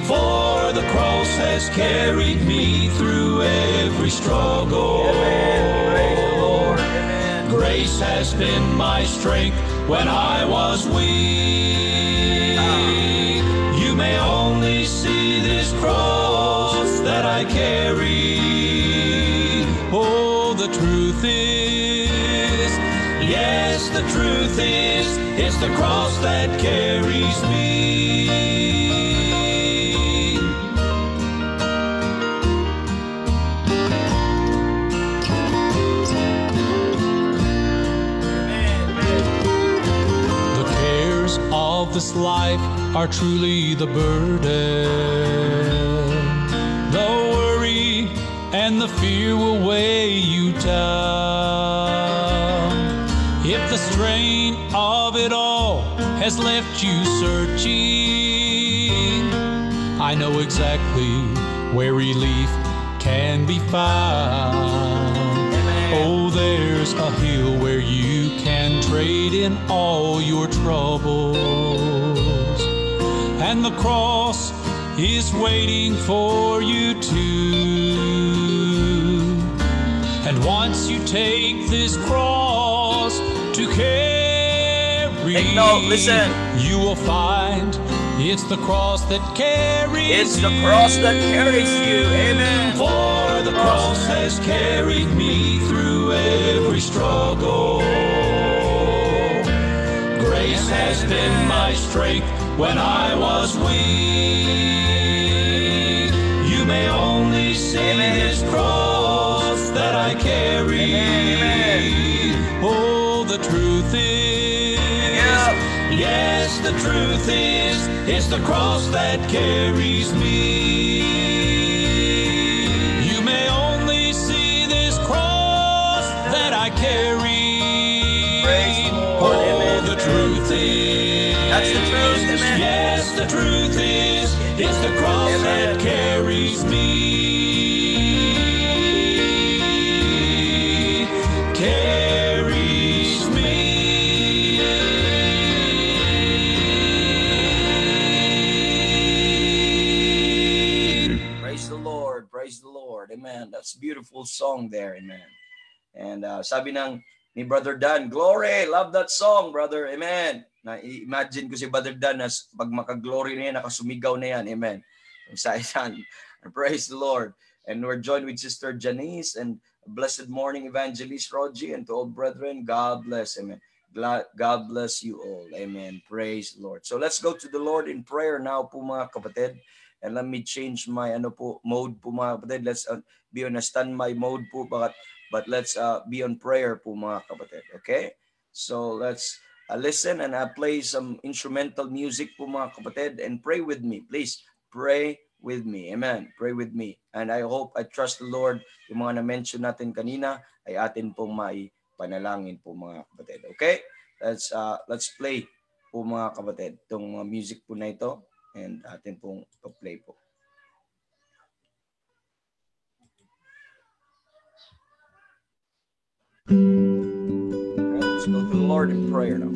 For the cross has carried me through every struggle. praise the Lord. Amen. Grace has been my strength when I was weak. You may only see this cross that I carry. Oh, the truth is, yes, the truth is, it's the cross that carries me. Of this life are truly the burden. The worry and the fear will weigh you down. If the strain of it all has left you searching, I know exactly where relief can be found. Oh, there's a hill where you can trade in all your troubles, and the cross is waiting for you too. And once you take this cross to carry, Take note, listen. you will find it's the cross that carries It's the cross that carries you. Amen. For the cross has carried me through every struggle. Grace has been my strength when I was weak. You may only see this cross that I carry. Amen. Oh, the truth is, yes, the truth is, it's the cross that carries me. You may only see this cross that I carry. Praise the Lord. Oh, Amen. the truth is, That's the truth. Amen. yes, the truth is, it's the cross Amen. that carries me. Carries me. Praise the Lord. Praise the Lord. Amen. That's a beautiful song there. Amen. And sabi ng ni Brother Dan, glory. Love that song, brother. Amen. Na-imagine ko si Brother Dan as pag makaglory na yan, nakasumigaw na yan. Amen. Excited. Praise the Lord. And we're joined with Sister Janice and blessed morning Evangelist Rogie, and to all brethren, God bless. Amen. God bless you all. Amen. Praise the Lord. So let's go to the Lord in prayer now po mga kapatid. And let me change my mode po mga kapatid. Let's be on a standby mode po, but let's be on prayer po mga kapatid. Okay? So let's listen and play some instrumental music po mga kapatid and pray with me. Please pray with me. Amen. Pray with me. And I trust the Lord, yung mga na-mention natin kanina ay atin pong maipanalangin po mga kapatid. Okay? Let's play po mga kapatid itong music po na ito and atin pong pa-play po. Let's go to the Lord in prayer now.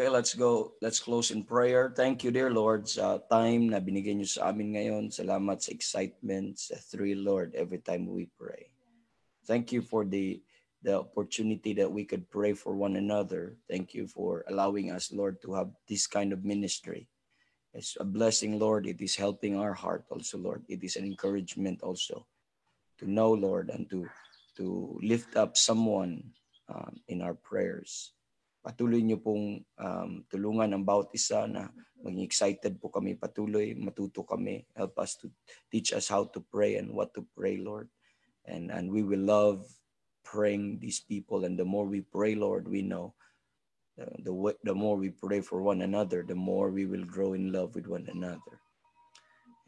Okay, let's go. Let's close in prayer. Thank you, dear Lord, sa time na binigay niyo sa amin ngayon. Salamat sa excitement, sa thrill, Lord, every time we pray. Thank you for the opportunity that we could pray for one another. Thank you for allowing us, Lord, to have this kind of ministry. It's a blessing, Lord. It is helping our heart also, Lord. It is an encouragement also to know, Lord, and to lift up someone in our prayers. Patuloy niyo pong tulungan ang bawat isa na maging excited po kami. Patuloy, matuto kami. Help us to teach us how to pray and what to pray, Lord. And we will love praying these people. And the more we pray, Lord, we know the more we pray for one another, the more we will grow in love with one another.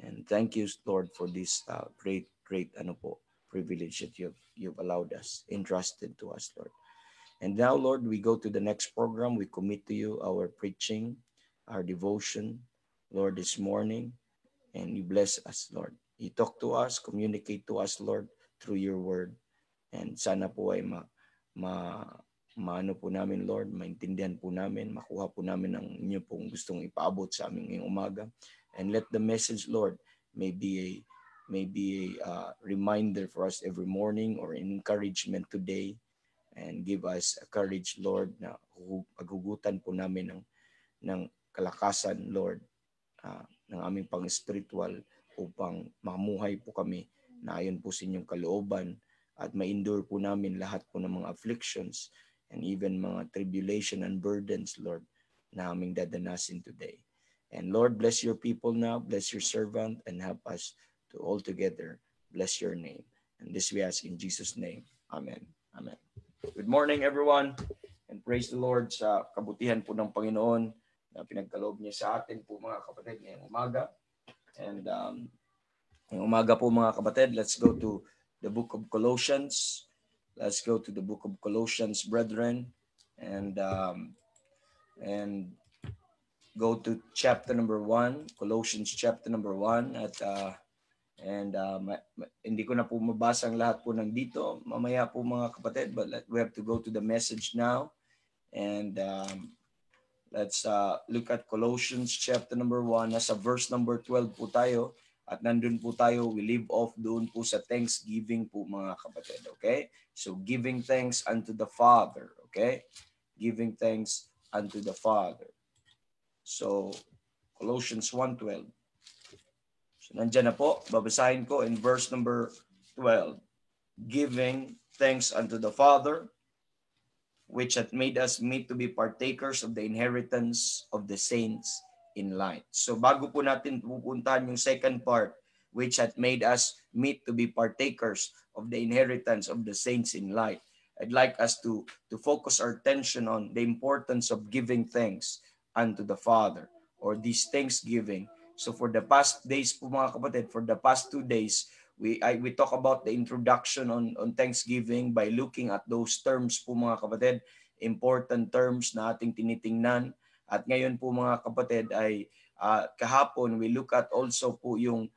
And thank you, Lord, for this great privilege that you've allowed us, entrusted to us, Lord. And now, Lord, we go to the next program. We commit to you our preaching, our devotion, Lord, this morning. And you bless us, Lord. You talk to us, communicate to us, Lord, through your word. And sana po ay maano po namin, Lord, maintindihan po namin, makuha po namin ang inyo pong gustong ipaabot sa amin ngayong umaga. And let the message, Lord, may be a reminder for us every morning or encouragement today. And give us a courage, Lord, na paghugutan po namin ng kalakasan, Lord, ng aming pang-spiritual upang mamuhay po kami na ayon po sa inyong kalooban at ma-endure po namin lahat po ng mga afflictions and even mga tribulation and burdens, Lord, na aming dadanasin today. And Lord, bless your people now, bless your servant, and help us to all together bless your name. And this we ask in Jesus' name. Amen. Amen. Good morning, everyone, and praise the Lord sa kabutihan po ng Panginoon na pinagkaloob niya sa atin po, mga kapatid, ngayong umaga. And ngayong umaga po, mga kapatid, let's go to the book of Colossians. Let's go to the book of Colossians, brethren, and go to chapter number 1, Colossians chapter number 1, at hindi ko na po mabasa ang lahat po ng dito mamaya po, mga kapatid, but we have to go to the message now. And let's look at Colossians chapter number 1. Nasa verse number 12 po tayo, at nandun po tayo, we leave off doon po sa thanksgiving po, mga kapatid. Okay, so giving thanks unto the Father. Okay, giving thanks unto the Father. So Colossians 1:12. So nandyan na po, babasahin ko in verse number 12. Giving thanks unto the Father, which hath made us meet to be partakers of the inheritance of the saints in light. So bago po natin pupuntahan yung second part, which hath made us meet to be partakers of the inheritance of the saints in light, I'd like us to focus our attention on the importance of giving thanks unto the Father, or this thanksgiving. So for the past days po, mga kapatid, for the past 2 days, we talk about the introduction on Thanksgiving by looking at those terms po, mga kapatid, important terms na ating tinitingnan. At ngayon po, mga kapatid, ay kahapon we look at also po yung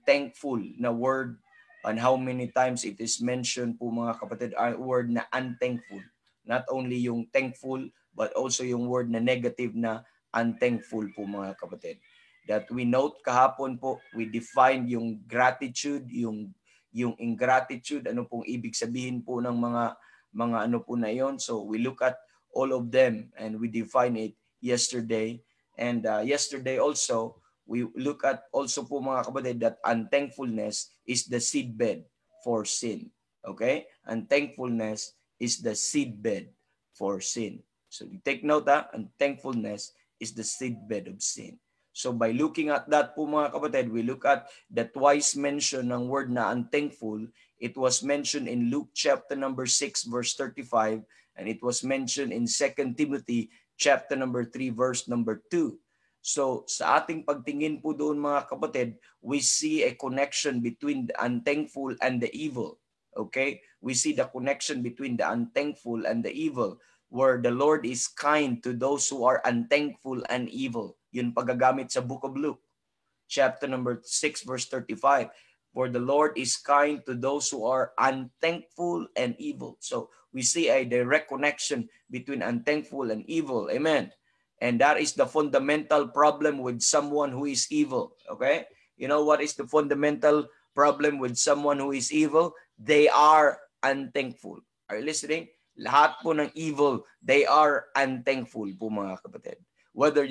thankful na word, and how many times it is mentioned po, mga kapatid, ang word na unthankful. Not only yung thankful, but also yung word na negative na unthankful po, mga kapatid. That we note kahapon po, we define yung gratitude, yung ingratitude, ano pong ibig sabihin po ng mga ano po na yon. So we look at all of them and we define it yesterday. And yesterday also, we look at also po, mga kapatid, that unthankfulness is the seedbed for sin. Okay? Unthankfulness is the seedbed for sin. So you take note, unthankfulness is the seedbed of sin. So by looking at that po, mga kapatid, we look at the twice mention ng word na unthankful. It was mentioned in Luke chapter number 6 verse 35, and it was mentioned in 2 Timothy chapter number 3 verse number 2. So sa ating pagtingin po doon, mga kapatid, we see a connection between the unthankful and the evil. Okay? We see the connection between the unthankful and the evil, where the Lord is kind to those who are unthankful and evil. Yun pagagamit sa book of Luke, chapter number 6, verse 35. For the Lord is kind to those who are unthankful and evil. So we see a direct connection between unthankful and evil. Amen. And that is the fundamental problem with someone who is evil. Okay? You know what is the fundamental problem with someone who is evil? They are unthankful. Are you listening? Lahat po ng evil, they are unthankful po mga kapatid. Whether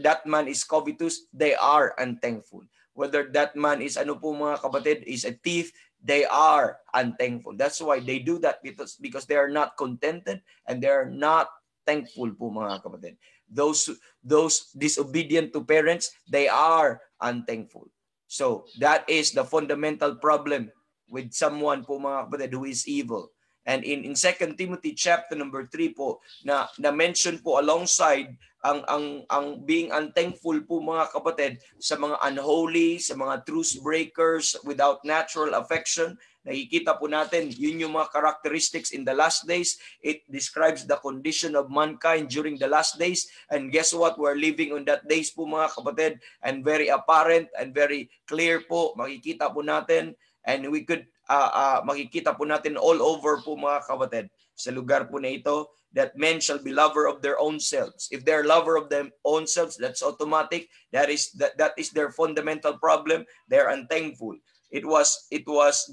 that man is covetous, they are unthankful. Whether that man is mga kapatid, is a thief, they are unthankful. That's why they do that because they are not contented and they are not thankful po mga kapatid. Those disobedient to parents, they are unthankful. So that is the fundamental problem with someone po mga kapatid who is evil. And in 2 Timothy chapter number 3 po na mention po alongside ang being unthankful po mga kapatid sa mga unholy, sa mga truce breakers without natural affection. Nakikita po natin yun yung mga characteristics in the last days. It describes the condition of mankind during the last days. And guess what? We're living on that days po mga kapatid, and very apparent and very clear po. Makikita po natin, and we could makikita po natin all over po mga kapatid sa lugar po na ito, that men shall be lover of their own selves. If they're lover of their own selves, that's automatic. That is their fundamental problem. They're unthankful. It was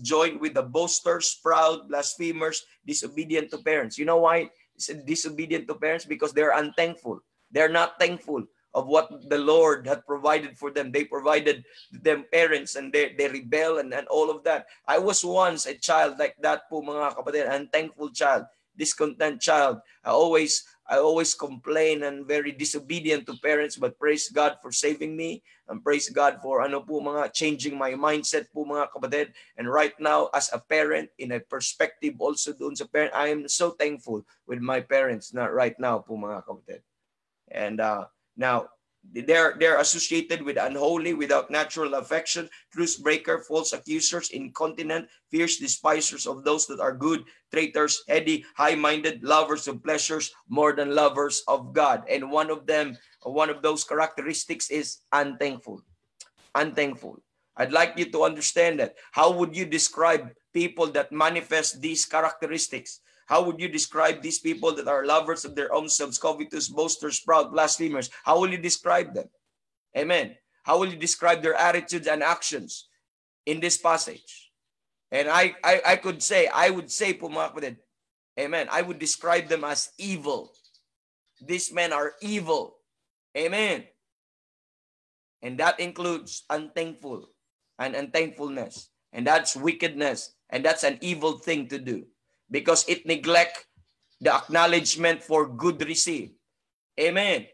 joined with the boasters, proud, blasphemers, disobedient to parents. You know why it's disobedient to parents? Because they're unthankful. They're not thankful of what the Lord had provided for them. They provided them parents, and they rebel and all of that. I was once a child like that po mga kapatid, unthankful child, discontent child. I always complain and very disobedient to parents, but praise God for saving me, and praise God for changing my mindset po mga kapatid. And right now as a parent, in a perspective also doon sa parent, I am so thankful with my parents na right now po mga kapatid. And now, they're associated with unholy, without natural affection, truce breaker, false accusers, incontinent, fierce despisers of those that are good, traitors, heady, high-minded, lovers of pleasures more than lovers of God. And one of those characteristics is unthankful. Unthankful. I'd like you to understand that. How would you describe people that manifest these characteristics? How would you describe these people that are lovers of their own selves, covetous, boasters, proud, blasphemers? How will you describe them? Amen. How will you describe their attitudes and actions in this passage? And I would say po mga kapatid, amen, I would describe them as evil. These men are evil. Amen. And that includes unthankful and unthankfulness. And that's wickedness. And that's an evil thing to do, because it neglect the acknowledgement for good received. Amen.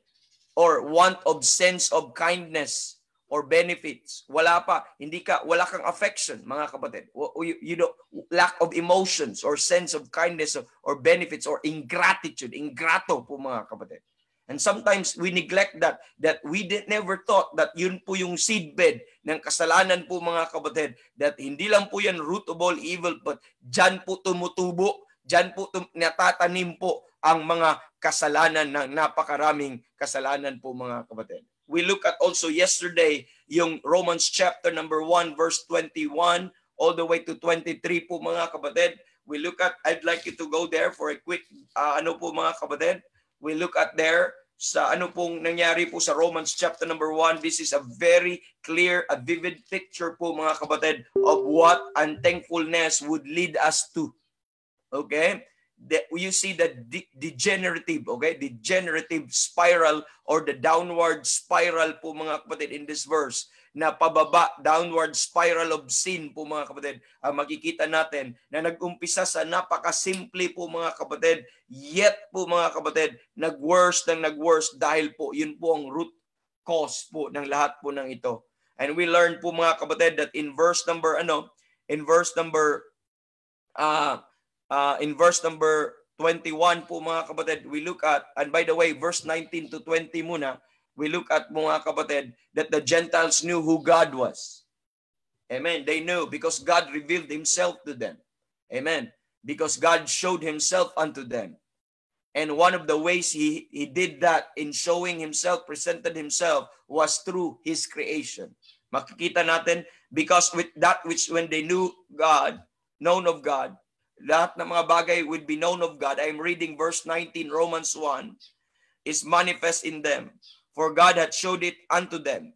Or want of sense of kindness or benefits. Wala kang affection, mga kapatid. You know, lack of emotions or sense of kindness or benefits, or ingratitude. Ingrato po mga kapatid. And sometimes we neglect that we never thought that yun po yung seedbed ng kasalanan po mga kapatid, that hindi lang po yan root of all evil, but dyan po tumutubo, dyan po natatanim po ang mga kasalanan, ng napakaraming kasalanan po mga kapatid. We look at also yesterday yung Romans chapter number 1 verse 21 all the way to 23 po mga kapatid. We look at, I'd like you to go there for a quick po mga kapatid. We look at there sa pong nangyari po sa Romans chapter number 1. This is a very clear, a vivid picture po mga kapatid of what unthankfulness would lead us to. Okay? You see the degenerative spiral, or the downward spiral po mga kapatid in this verse, na pababa, downward spiral of sin po mga kapatid, ang makikita natin na nag-umpisa sa napakasimple po mga kapatid, yet po mga kapatid, nag-worse dahil po yun po ang root cause po ng lahat po ng ito. And we learned po mga kapatid that in verse number 21 po mga kapatid, we look at, and by the way, verse 19 to 20 muna, we look at mga kapatid, that the Gentiles knew who God was. Amen. They knew because God revealed himself to them. Amen. Because God showed himself unto them. And one of the ways he did that in showing himself, presented himself, was through his creation. Makikita natin, because with that which when they knew God, known of God, lahat ng mga bagay would be known of God. I'm reading verse 19, Romans 1, is manifest in them. For God had showed it unto them.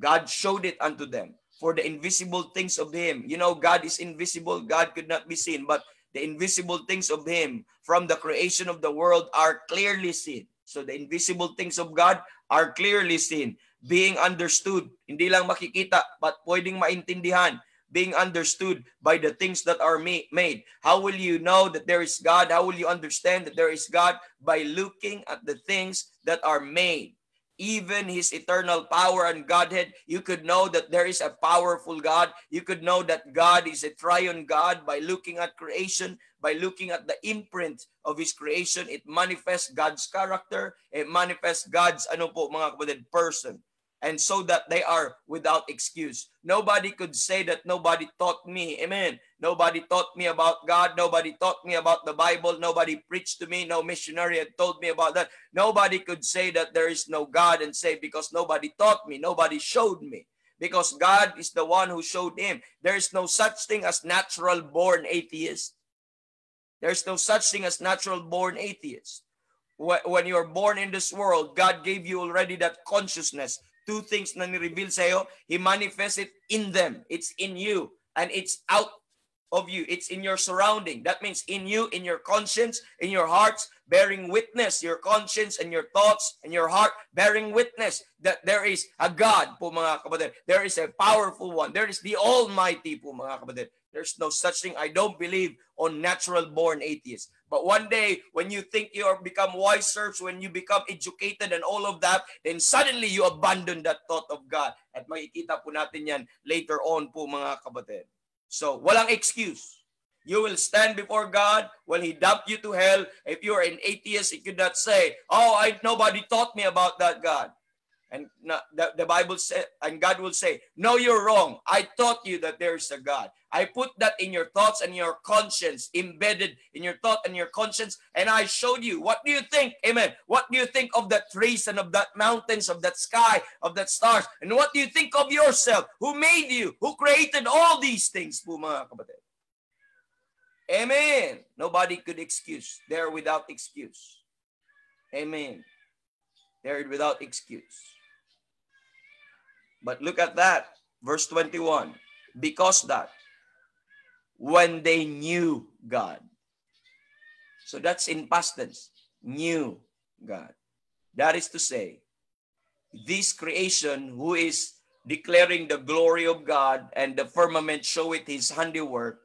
God showed it unto them. For the invisible things of Him. You know, God is invisible. God could not be seen. But the invisible things of Him from the creation of the world are clearly seen. So the invisible things of God are clearly seen. Being understood. Hindi lang makikita, but pwedeng maintindihan. Being understood by the things that are made. How will you know that there is God? How will you understand that there is God? By looking at the things that are made. Even His eternal power and Godhead, you could know that there is a powerful God. You could know that God is a triune God by looking at creation, by looking at the imprint of His creation. It manifests God's character. It manifests God's, mga kapatid, person. And so that they are without excuse. Nobody could say that nobody taught me. Amen. Nobody taught me about God. Nobody taught me about the Bible. Nobody preached to me. No missionary had told me about that. Nobody could say that there is no God and say because nobody taught me. Nobody showed me. Because God is the one who showed him. There is no such thing as natural-born atheist. There is no such thing as natural-born atheist. When you're born in this world, God gave you already that consciousness. Two things na ni-reveal sa'yo, He manifests it in them. It's in you. And it's out of you. It's in your surrounding. That means in you, in your conscience, in your hearts, bearing witness. Your conscience and your thoughts and your heart bearing witness that there is a God po mga kapatid. There is a powerful one. There is the Almighty po mga kapatid. There's no such thing. I don't believe on natural-born atheists. But one day, when you think you are become wiser, when you become educated and all of that, then suddenly you abandon that thought of God. At makikita po natin yan later on po mga kapatid. So, walang excuse. You will stand before God when He dumped you to hell. If you're an atheist, you could not say, oh, nobody taught me about that God. And the Bible said, and God will say, no, you're wrong. I taught you that there is a God. I put that in your thoughts and your conscience, embedded in your thought and your conscience, and I showed you. What do you think? Amen. What do you think of that trees and of that mountains, of that sky, of that stars? And what do you think of yourself? Who made you? Who created all these things po mga kapatid? Amen. Nobody could excuse. They're without excuse. Amen. They're without excuse. But look at that. Verse 21. Because that when they knew God. So that's in past tense. Knew God. That is to say, this creation who is declaring the glory of God and the firmament showeth His handiwork,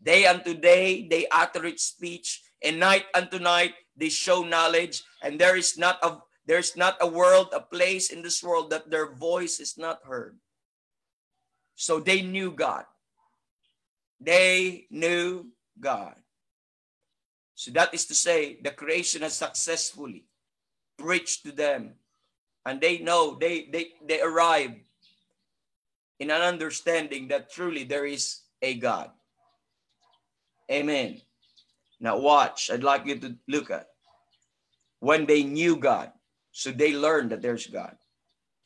day unto day they utter its speech, and night unto night they show knowledge, and there's not a world, a place in this world that their voice is not heard. So they knew God. They knew God. So that is to say, the creation has successfully preached to them. And they know, they arrive in an understanding that truly there is a God. Amen. Now watch, I'd like you to look at. When they knew God, so they learned that there's God.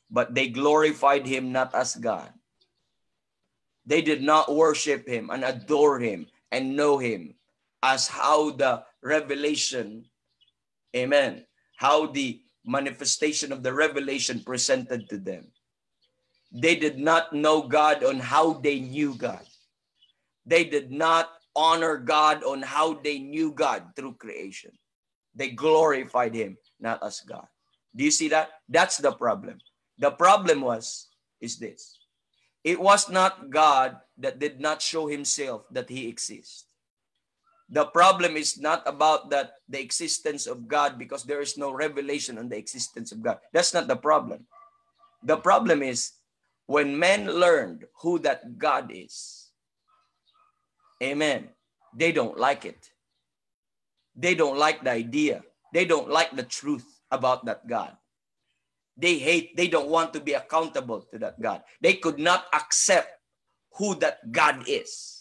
But they glorified Him not as God. They did not worship Him and adore Him and know Him as how the revelation, amen, how the manifestation of the revelation presented to them. They did not know God on how they knew God. They did not honor God on how they knew God through creation. They glorified Him not as God. Do you see that? That's the problem. The problem is this. It was not God that did not show Himself that He exists. The problem is not about the existence of God because there is no revelation on the existence of God. That's not the problem. The problem is when men learned who that God is, amen, they don't like it. They don't like the idea. They don't like the truth about that God. They don't want to be accountable to that God. They could not accept who that God is.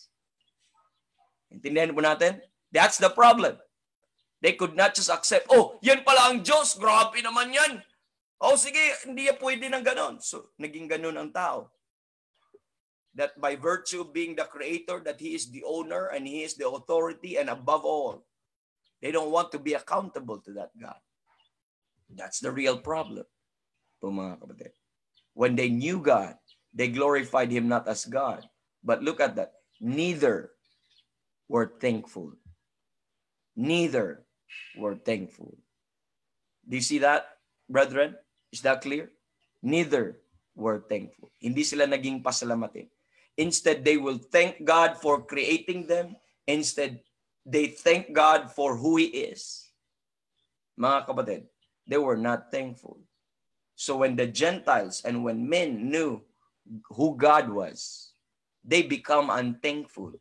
Intindihan po natin? That's the problem. They could not just accept, oh, yan pala ang Diyos, grabe naman yan. Oh, sige, hindi yan pwede ng ganon. So, naging ganon ang tao. that by virtue of being the creator, that he is the owner and he is the authority, and above all, they don't want to be accountable to that God. That's the real problem, po mga kapatid. When they knew God, they glorified him not as God. But look at that. Neither were thankful. Neither were thankful. Do you see that, brethren? Is that clear? Neither were thankful. Hindi sila naging pasalamatin. Instead, they will thank God for creating them. Instead, they thank God for who He is. Mga kapatid, they were not thankful. So when the Gentiles and when men knew who God was, they become unthankful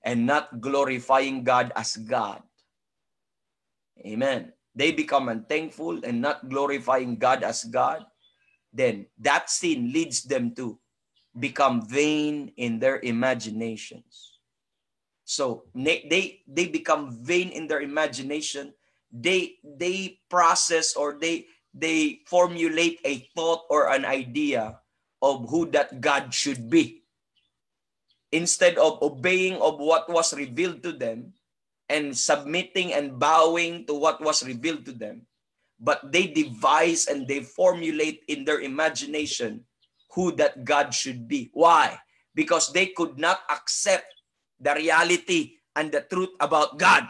and not glorifying God as God. Amen. They become unthankful and not glorifying God as God. Then that sin leads them to become vain in their imaginations. So they become vain in their imagination. They process or they formulate a thought or an idea of who that God should be. Instead of obeying of what was revealed to them and submitting and bowing to what was revealed to them, but they devise and they formulate in their imagination who that God should be. Why? Because they could not accept the reality and the truth about God.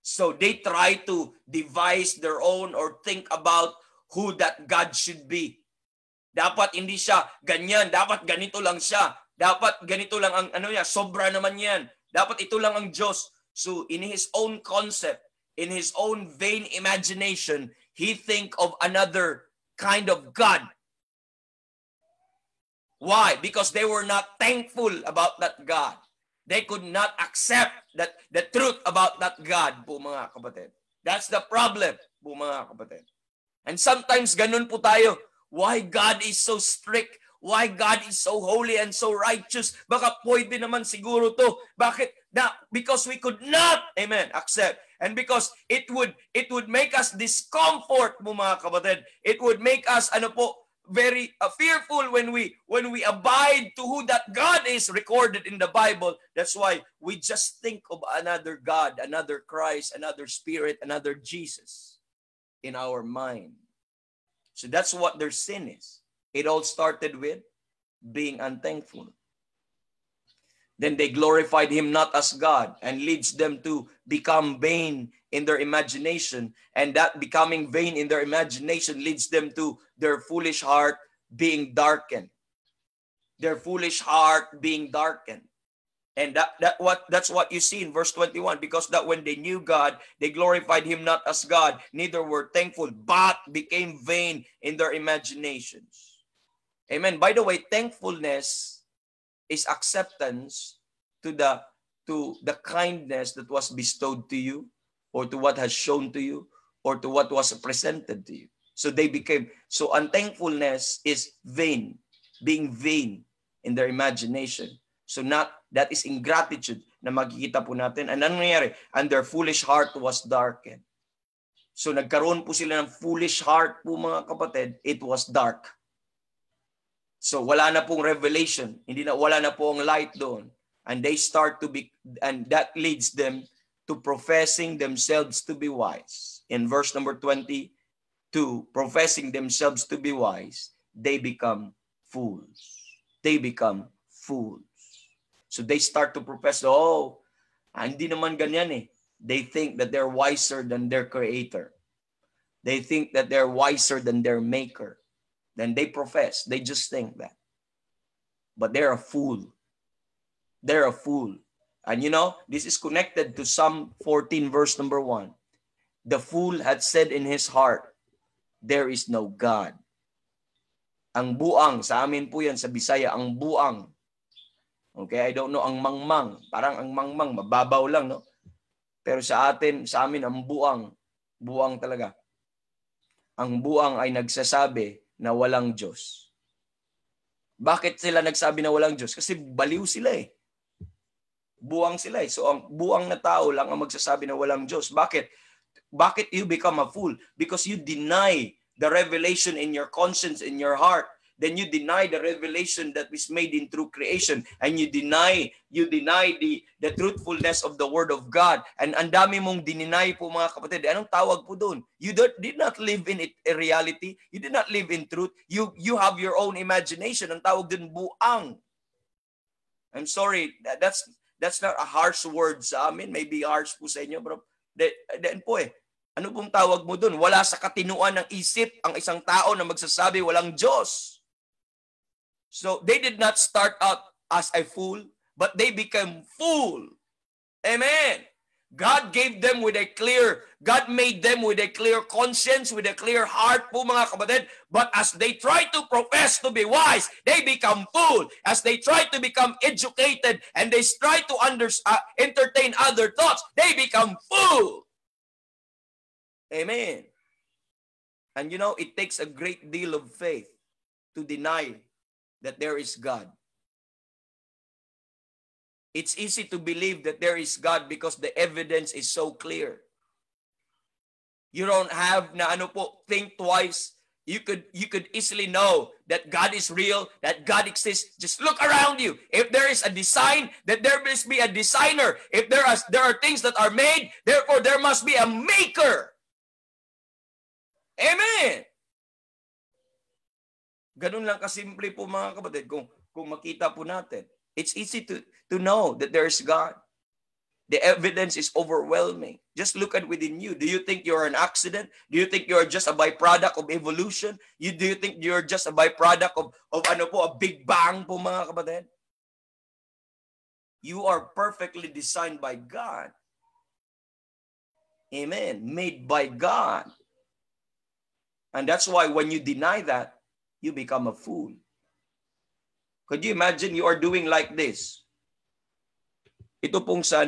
So they try to devise their own or think about who that God should be. Dapat hindi siya ganyan, dapat ganito lang siya. Dapat ganito lang ang ano niya, sobra naman yan. Dapat ito lang ang Diyos. So in his own concept, in his own vain imagination, he think of another kind of God. Why? Because they were not thankful about that God. They could not accept that the truth about that God, po mga kapatid. That's the problem, po mga kapatid. And sometimes ganun po tayo. Why God is so strict? Why God is so holy and so righteous? Baka pwede naman siguro to. Bakit? Because we could not, amen, accept. And because it would make us discomfort, po mga kapatid. It would make us, very fearful when we abide to who that God is recorded in the Bible. That's why we just think of another God, another Christ, another Spirit, another Jesus in our mind. So that's what their sin is. It all started with being unthankful. Then they glorified him not as God, and leads them to become vain in their imagination. And that becoming vain in their imagination leads them to their foolish heart being darkened. Their foolish heart being darkened. And that's what you see in verse 21. Because that when they knew God, they glorified him not as God, neither were thankful, but became vain in their imaginations. Amen. By the way, thankfulness is acceptance to the kindness that was bestowed to you, or to what has shown to you, or to what was presented to you. So they became, so unthankfulness is vain, being vain in their imagination. So that is ingratitude na makikita po natin. And ano nangyari? And their foolish heart was darkened. So nagkaroon po sila ng foolish heart po mga kapatid, it was dark. So wala na pong revelation, wala na pong light doon. And they start to be, and that leads them to professing themselves to be wise. In verse number 22, professing themselves to be wise, they become fools. They become fools. So they start to profess, hindi naman ganyan eh. They think that they're wiser than their creator. They think that they're wiser than their maker. Then they profess. They just think that. But they're a fool. They're a fool. And this is connected to Psalm 14 verse number 1. The fool had said in his heart, there is no God. Ang buang, sa amin po yan sa Bisaya, ang buang. Okay, I don't know, ang mangmang. Parang ang mangmang, mababaw lang, no? Pero sa amin, ang buang. Buang talaga. Ang buang ay nagsasabi na walang Diyos. Bakit sila nagsabi na walang Diyos? Kasi baliw sila eh. Buang sila eh. So ang buang na tao lang ang magsasabi na walang Diyos. Bakit? Bakit you become a fool? Because you deny the revelation in your conscience, in your heart, then you deny the revelation that is made in true creation, and you deny the truthfulness of the Word of God. And ang dami mong dininay po mga kapatid. Anong tawag po doon? You did not live in a reality. You did not live in truth. You have your own imagination. Ang tawag doon, buang. I'm sorry, that's not a harsh word sa amin. Maybe harsh po sa inyo, bro. Then po ano pong tawag mo doon? Wala sa katinuan ng isip ang isang tao na magsasabi walang Diyos. So they did not start out as a fool, but they became fool. Amen. God made them with a clear conscience, with a clear heart po mga kapatid. But as they try to profess to be wise, they become fool. As they try to become educated and they try to entertain other thoughts, they become fool. Amen. And you know, it takes a great deal of faith to deny that there is God. It's easy to believe that there is God because the evidence is so clear. You don't have na think twice. You could easily know that God is real, that God exists. Just look around you. If there is a design, that there must be a designer. If there are things that are made, therefore there must be a maker. Amen. Ganun lang kasimple po mga kapatid kung makita po natin. It's easy to know that there's God. The evidence is overwhelming. Just look at within you. Do you think you're an accident? Do you think you're just a byproduct of evolution? Do you think you're just a byproduct of a Big Bang po mga kapatid? You are perfectly designed by God. Amen. Made by God. And that's why when you deny that, you become a fool. Could you imagine you are doing like this? Ito pong sa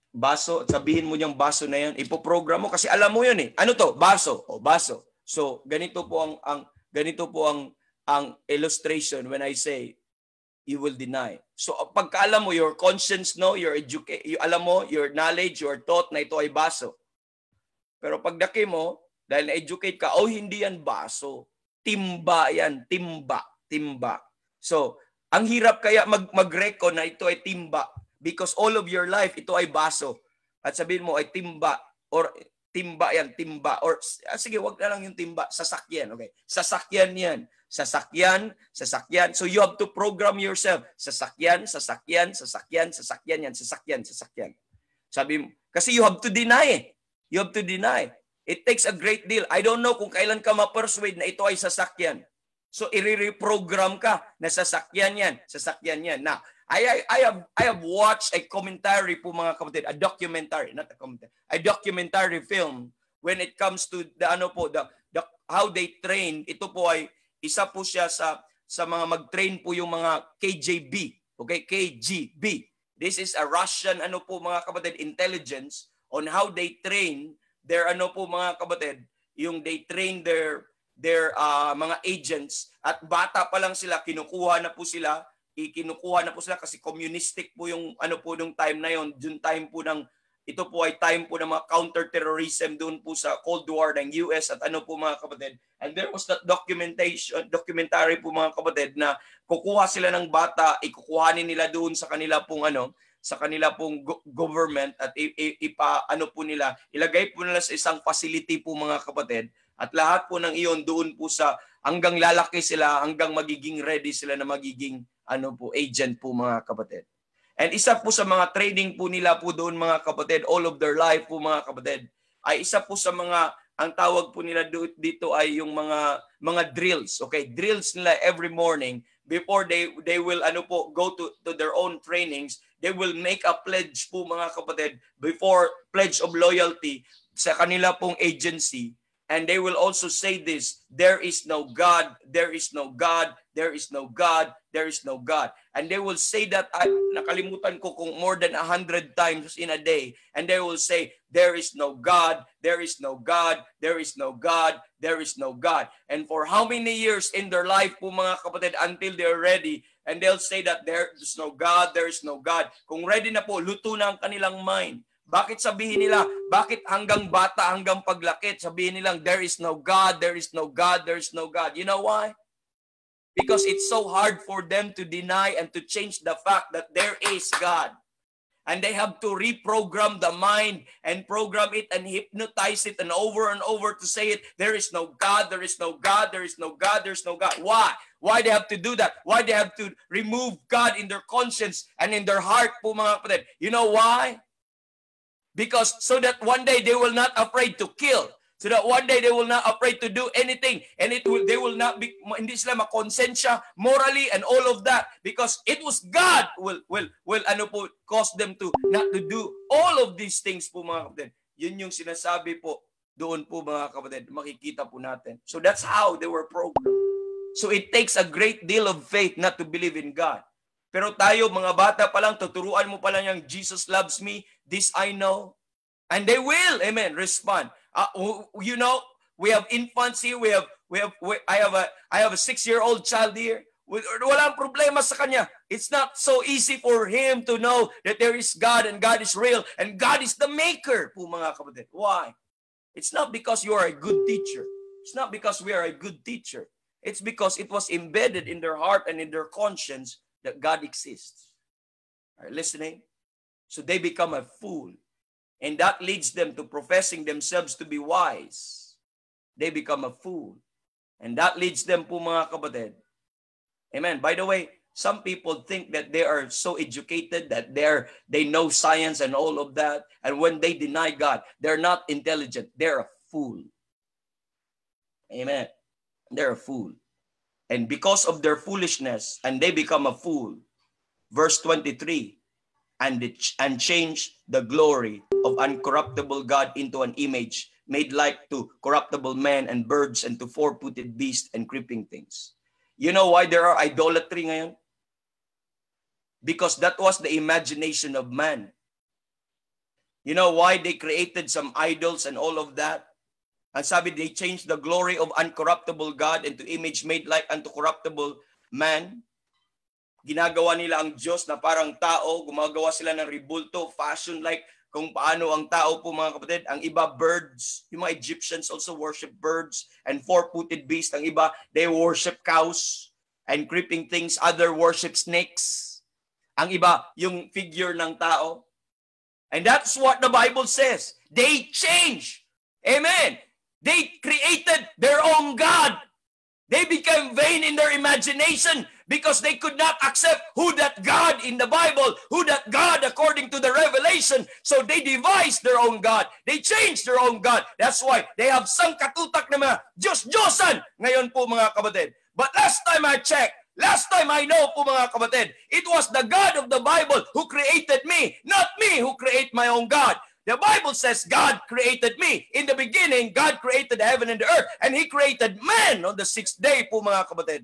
baso, sabihin mo yung baso na yan, ipoprogram mo kasi alam mo yun eh. Ano to? Baso. O baso. So ganito po ang illustration when I say you will deny. So pagka alam mo your conscience alam mo your knowledge, your thought na ito ay baso. Pero pagdaki mo dahil na-educate ka, hindi yan baso. Timba yan. Timba. So, ang hirap kaya mag-reckon na ito ay timba because all of your life, ito ay baso. At sabihin mo ay timba or timba yan, timba. Or, sige, wag na lang yung timba. Sasakyan, okay? Sasakyan yan. Sasakyan. So, you have to program yourself. Sasakyan yan. Sasakyan. Sabi mo, kasi you have to deny. You have to deny. It takes a great deal. I don't know kung kailan ka ma-persuade na ito ay sasakyan. So, i-reprogram ka na sasakyan yan. Now, I have watched a commentary po mga kapatid, a documentary film when it comes to the how they train. Ito po ay isa po siya sa mga mag-train po yung mga KGB. Okay, KGB. This is a Russian mga kapatid intelligence on how they train their mga kapatid, yung they train their mga agents at bata pa lang sila kinukuha na po sila kasi communistic po yung nung time na yon, yung time po ng ito po ay time po ng mga counter-terrorism doon po sa Cold War ng US at po mga kapatid. And there was that documentary po mga kapatid na kukuha sila ng bata, ikukuhanin nila doon sa kanila pong government at ilagay po nila sa isang facility po mga kapatid at lahat po ng iyon doon po sa hanggang lalaki sila, hanggang magiging ready sila na magiging agent po mga kapatid. And isa po sa mga training po nila po doon mga kapatid, all of their life po mga kapatid, ay isa po sa mga, ang tawag po nila dito ay yung mga drills. Okay, drills nila every morning before they will go to their own trainings. They will make a pledge po mga kapatid, before pledge of loyalty sa kanila pong agency. And they will also say this, there is no God, there is no God, there is no God, there is no God. And they will say that, nakalimutan ko kung more than 100 times in a day. And they will say, there is no God, there is no God, there is no God, there is no God. And for how many years in their life po mga kapatid until they're ready, and they'll say that there is no God, there is no God. Kung ready na po, luto na ang kanilang mind. Bakit sabihin nila, bakit hanggang bata, hanggang paglaki, sabihin nilang, there is no God, there is no God, there is no God. You know why? Because it's so hard for them to deny and to change the fact that there is God. And they have to reprogram the mind and program it and hypnotize it and over to say it. There is no God, there is no God, there is no God, there's no God. Why? Why they have to do that? Why they have to remove God in their conscience and in their heart po mga kapatid? You know why? Because so that one day they will not afraid to kill. So that one day they will not afraid to do anything, and they will not be, hindi sila makonsensya morally and all of that, because it was God will ano po cause them to not to do all of these things po mga kapatid. Yun yung sinasabi po doon po mga kapatid, makikita po natin. So that's how they were programmed. So it takes a great deal of faith not to believe in God. Pero tayo mga bata pa lang, tuturuan mo pa lang yung Jesus loves me, this I know, and they will, amen, respond. You know, we have infants here. I have a 6-year-old child here. Walang problema sa kanya. It's not so easy for him to know that there is God and God is real and God is the maker po mga kapatid. Why? It's not because you are a good teacher. It's not because we are a good teacher. It's because it was embedded in their heart and in their conscience that God exists. Are you listening? So they become a fool. And that leads them to professing themselves to be wise. They become a fool. And that leads them po mga kapatid. Amen. By the way, some people think that they are so educated that they know science and all of that. And when they deny God, they're not intelligent. They're a fool. Amen. They're a fool. And because of their foolishness, and they become a fool. Verse 23. And change the glory of uncorruptible God into an image made like to corruptible men and birds and to four-footed beasts and creeping things. You know why there are idolatry ngayon? Because that was the imagination of man. You know why they created some idols and all of that? And sabi, they changed the glory of uncorruptible God into image made like unto corruptible man. Ginagawa nila ang Diyos na parang tao, gumagawa sila ng rebulto, fashion like kung paano ang tao po mga kapatid. Ang iba birds, yung mga Egyptians also worship birds and four-footed beasts. Ang iba, they worship cows and creeping things. Other worship snakes. Ang iba, yung figure ng tao. And that's what the Bible says. They change. Amen. They created their own God. They became vain in their imagination because they could not accept who that God in the Bible, who that God according to the revelation. So they devised their own God. They changed their own God. That's why they have sangkatutak na mga Diyos-Diyosan ngayon po mga kapatid. But last time I checked, last time I know po mga kapatid, it was the God of the Bible who created me, not me who create my own God. The Bible says God created me. In the beginning, God created the heaven and the earth, and He created man on the 6th day po mga kapatid.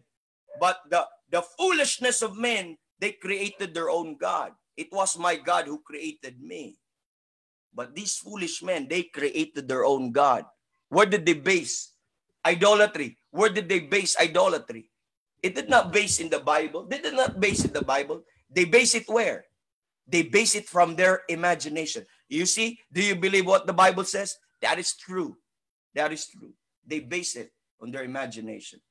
But the foolishness of men, they created their own God. It was my God who created me. But these foolish men, they created their own God. Where did they base idolatry? Where did they base idolatry? It did not base in the Bible. They did not base in the Bible. They base it where? They base it from their imagination. You see, do you believe what the Bible says? That is true. That is true. They base it on their imagination.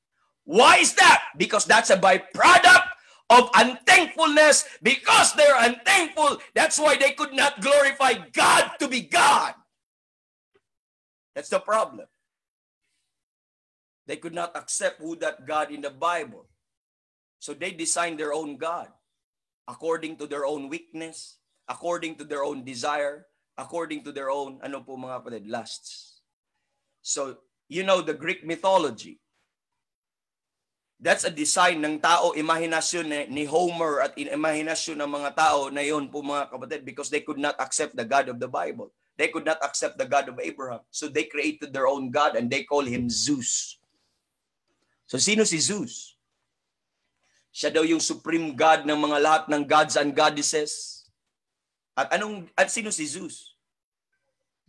Why is that? Because that's a byproduct of unthankfulness. Because they're unthankful, that's why they could not glorify God to be God. That's the problem. They could not accept who that God in the Bible. So they designed their own God according to their own weakness, according to their own desire, according to their own, ano po mga kapatid, lusts. So, you know the Greek mythology. That's a design ng tao, imahinasyon ni Homer at imahinasyon ng mga tao na yun po mga kapatid because they could not accept the God of the Bible. They could not accept the God of Abraham. So they created their own God and they call him Zeus. So sino si Zeus? Siya daw yung supreme God ng mga lahat ng gods and goddesses. At sino si Zeus?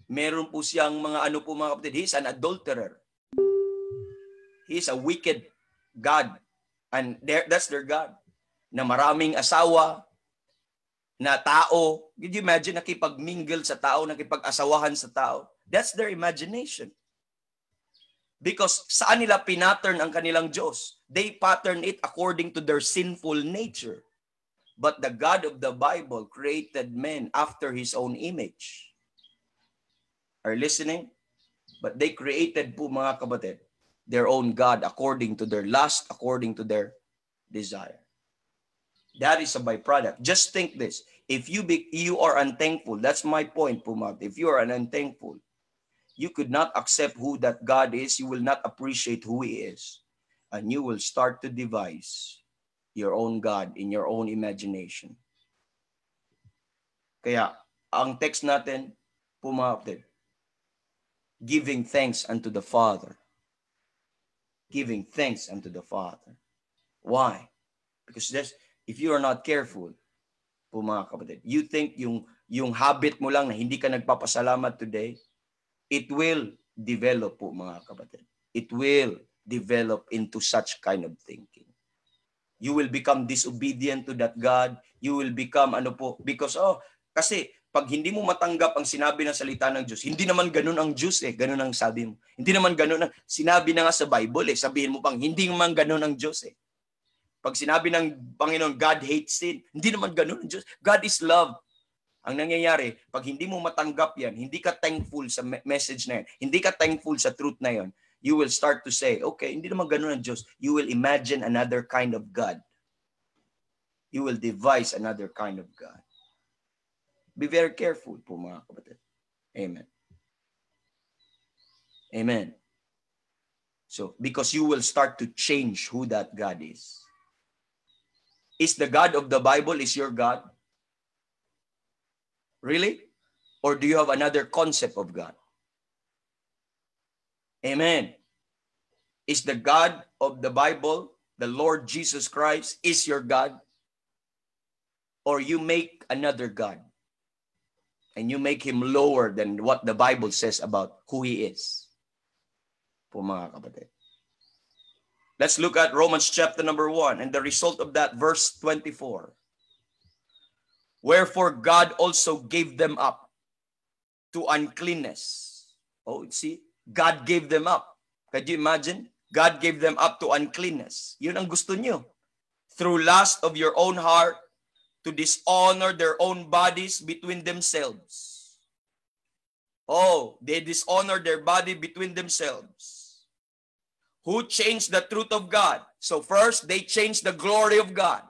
Meron po siyang mga ano po mga kapatid, he's an adulterer. He's a wicked God. And that's their God. Na maraming asawa, na tao. Did you imagine nakipag-mingle sa tao, nakipag-asawahan sa tao? That's their imagination. Because saan nila pinattern ang kanilang Diyos? They pattern it according to their sinful nature. But the God of the Bible created men after His own image. Are you listening? But they created po mga kapatid, their own God according to their lust, according to their desire. That is a byproduct. Just think this. If you are unthankful, that's my point po mga. If you are unthankful, you could not accept who that God is. You will not appreciate who He is. And you will start to devise your own God in your own imagination. Kaya, ang text natin, pumapatid, giving thanks unto the Father. Giving thanks unto the Father. Why? Because if you are not careful, po mga kapatid, you think yung habit mo lang na hindi ka nagpapasalamat today, it will develop po mga kapatid. It will develop into such kind of thinking. You will become disobedient to that God. You will become because kasi pag hindi mo matanggap ang sinabi ng salita ng Diyos, hindi naman ganun ang Diyos ganun ang sabi mo. Hindi naman ganun ang sinabi na nga sa Bible sabihin mo pang hindi naman ganun ang Diyos Pag sinabi ng Panginoon, God hates sin, hindi naman ganun ang Diyos. God is love. Ang nangyayari, pag hindi mo matanggap yan, hindi ka thankful sa message na yan, hindi ka thankful sa truth na yan, you will start to say, okay, hindi naman ganun ang Diyos. You will imagine another kind of God. You will devise another kind of God. Be very careful po mga kapatid. Amen. Amen. So, because you will start to change who that God is. Is the God of the Bible is your God? Really? Or do you have another concept of God? Amen. Is the God of the Bible, the Lord Jesus Christ, is your God? Or you make another God? And you make Him lower than what the Bible says about who He is. Po mga kapatid. Let's look at Romans chapter number 1 and the result of that, verse 24. Wherefore God also gave them up to uncleanness. Oh, see, God gave them up. Can you imagine? God gave them up to uncleanness. Yun ang gusto nyo. Through lust of your own heart, to dishonor their own bodies between themselves. Oh, they dishonor their body between themselves. Who changed the truth of God? So first, they changed the glory of God.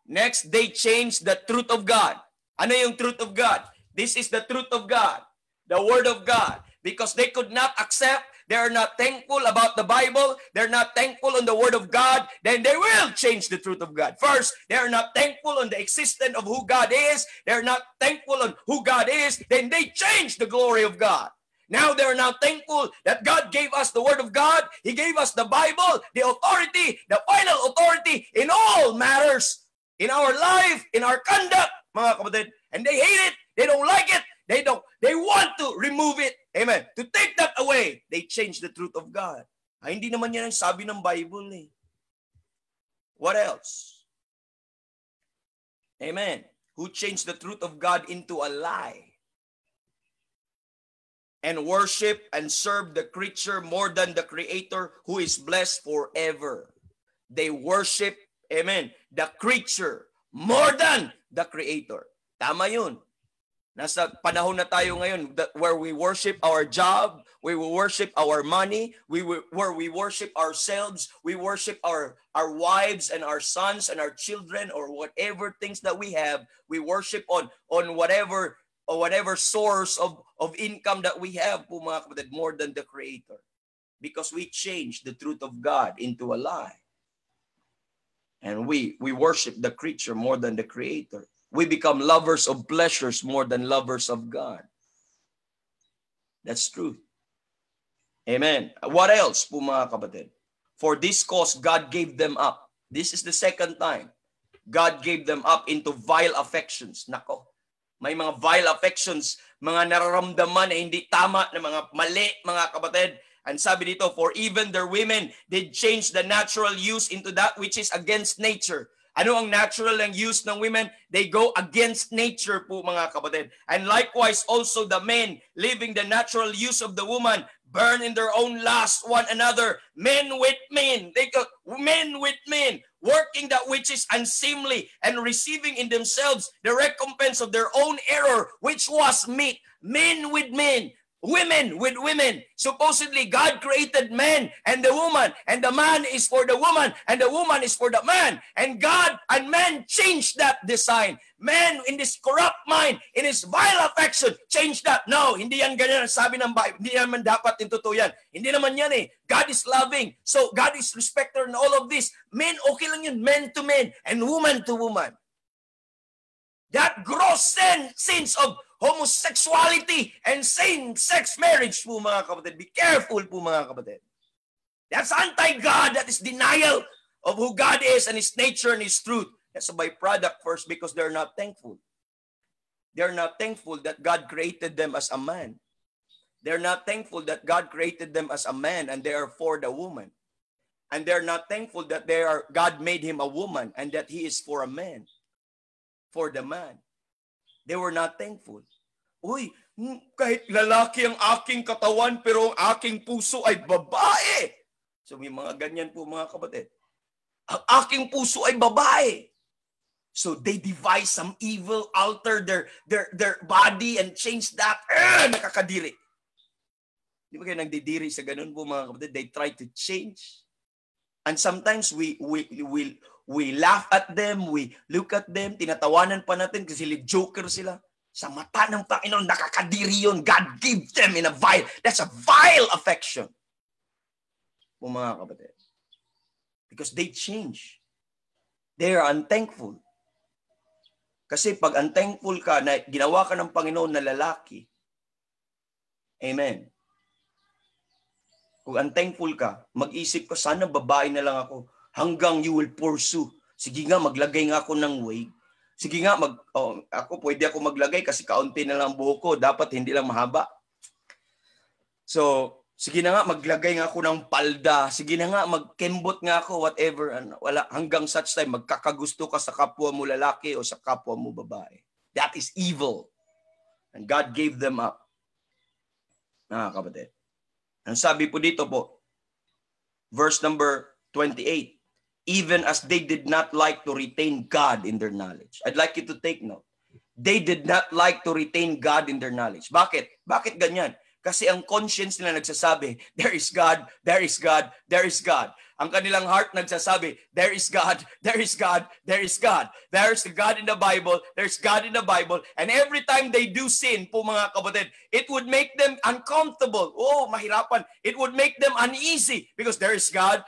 Next, they changed the truth of God. Ano yung truth of God? This is the truth of God. The Word of God. Because they could not accept, they are not thankful about the Bible, they're not thankful on the Word of God, then they will change the truth of God. First, they are not thankful on the existence of who God is, they're not thankful on who God is, then they change the glory of God. Now they're now thankful that God gave us the Word of God. He gave us the Bible, the authority, the final authority in all matters, in our life, in our conduct, mga kapatid. And they hate it. They don't like it. They want to remove it. Amen. To take that away, they change the truth of God. Ay, hindi naman yan ang sabi ng Bible What else? Amen. Who changed the truth of God into a lie? And worship and serve the creature more than the Creator who is blessed forever. They worship, amen, the creature more than the Creator. Tama yun. Nasa panahon na tayo ngayon where we worship our job, we will worship our money, where we worship ourselves, we worship our wives and our sons and our children or whatever things that we have, we worship on whatever source of income that we have po mga kapatid, more than the Creator. Because we change the truth of God into a lie. And we worship the creature more than the Creator. We become lovers of pleasures more than lovers of God. That's true. Amen. What else po mga kapatid? For this cause, God gave them up. This is the second time. God gave them up into vile affections. Nako. May mga vile affections, mga nararamdaman na hindi tama, na mga mali, mga kapatid. And sabi dito, for even their women did change the natural use into that which is against nature. Ano ang natural ang use ng women? They go against nature po mga kapatid. And likewise also the men, leaving the natural use of the woman, burn in their own lust one another, men with men, men with men, working that which is unseemly, and receiving in themselves the recompense of their own error, which was meet. Men with men, women with women. Supposedly, God created man and the woman, and the man is for the woman, and the woman is for the man. And God and man changed that design. Man in this corrupt mind, in his vile affection, changed that. No, hindi yan ganyan ang sabi ng Bible. Hindi naman dapat yung totoo yan. Hindi naman yan eh. God is loving. So God is respecter in all of this. Men, okay lang yun. Men to men and woman to woman. That gross sins of homosexuality and same-sex marriage po mga kapatid. Be careful po mga kapatid. That's anti-God. That is denial of who God is and His nature and His truth. That's a byproduct first because they're not thankful. They're not thankful that God created them as a man. They're not thankful that God created them as a man and they are for the woman. And they're not thankful that God made him a woman and that he is for a man. For the man. They were not thankful. Uy, kahit lalaki ang aking katawan pero ang aking puso ay babae. So may mga ganyan po mga kapatid. Ang aking puso ay babae. So they devise some evil, alter their body and change that. Nakakadiri. Di ba kayo nagdidiri sa ganun po mga kapatid? They try to change. And sometimes we laugh at them, we look at them, tinatawanan pa natin kasi joker sila. Sa mata ng Panginoon, nakakadiri yun. God gave them in a vile, that's a vile affection. Po mga kapatid. Because they change. They are unthankful. Kasi pag unthankful ka, na ginawa ka ng Panginoon na lalaki, amen. Kung unthankful ka, mag-isip ka, sana babae na lang ako hanggang you will pursue. Sige nga, maglagay nga ako ng wig. Sige nga, ako pwede ako maglagay kasi kaunti na lang buhok ko. Dapat hindi lang mahaba. So, sige na nga, maglagay nga ako ng palda. Sige na nga, magkembot nga ako, whatever. Wala, hanggang such time, magkakagusto ka sa kapwa mo lalaki o sa kapwa mo babae. That is evil. And God gave them up. Kapatid. Ang sabi po dito po, verse number 28, even as they did not like to retain God in their knowledge. I'd like you to take note. They did not like to retain God in their knowledge. Bakit? Bakit ganyan? Kasi ang conscience nila nagsasabi, there is God, there is God, there is God. Ang kanilang heart nagsasabi, there is God, there is God, there is God. There's God in the Bible, there's God in the Bible. And every time they do sin po mga kapatid, it would make them uncomfortable. Oh, mahirapan. It would make them uneasy because there is God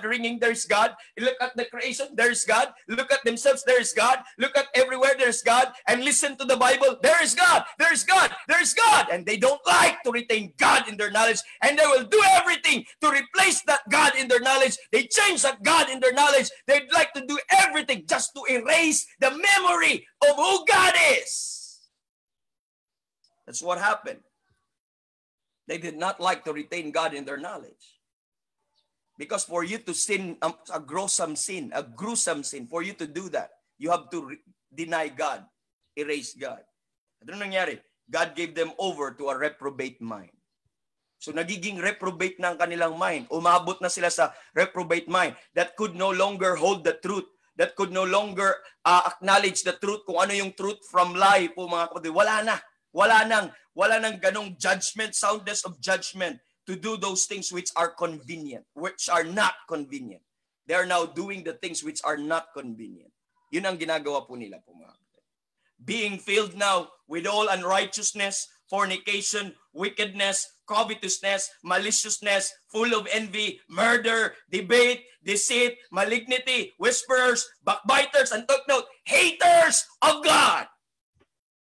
ringing, there is God. Look at the creation, there is God. Look at themselves, there is God. Look at everywhere, there is God. And listen to the Bible, there is God, there is God, there is God. And they don't like to retain God in their knowledge. And they will do everything to replace that God in their knowledge. They change that God in their knowledge. They'd like to do everything just to erase the memory of who God is. That's what happened. They did not like to retain God in their knowledge. Because for you to sin, a gruesome sin, for you to do that, you have to deny God, erase God. Ano nangyari? God gave them over to a reprobate mind. So nagiging reprobate na ang kanilang mind. Umabot na sila sa reprobate mind that could no longer hold the truth, that could no longer acknowledge the truth, kung ano yung truth from lie po mga kapatid. Wala nang ganong judgment, soundness of judgment to do those things which are convenient, which are not convenient. They are now doing the things which are not convenient. Yun ang ginagawa po nila po mga kapatid. Being filled now with all unrighteousness, fornication, wickedness, covetousness, maliciousness, full of envy, murder, debate, deceit, malignity, whisperers, backbiters, and take note, haters of God.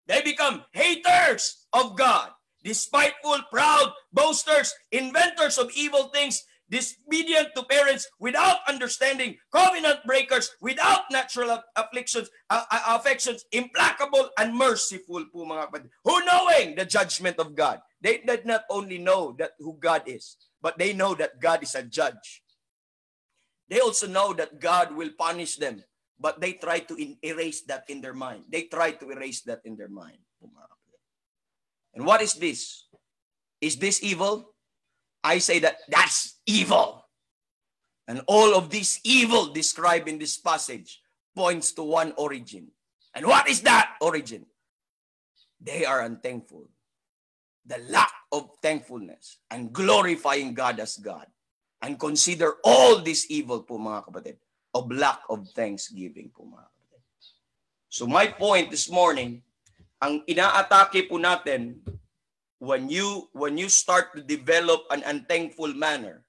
They become haters of God, despiteful, proud, boasters, inventors of evil things, disobedient to parents, without understanding, covenant breakers, without natural affections, implacable and merciful po mga kapatid. Who knowing the judgment of God? They did not only know that who God is, but they know that God is a judge. They also know that God will punish them, but they try to erase that in their mind. They try to erase that in their mind. And what is this? Is this evil? I say that that's evil. And all of this evil described in this passage points to one origin. And what is that origin? They are unthankful. The lack of thankfulness and glorifying God as God. And consider all this evil po mga kapatid, of lack of thanksgiving po mga kapatid. So my point this morning, ang inaatake po natin, when you start to develop an unthankful manner,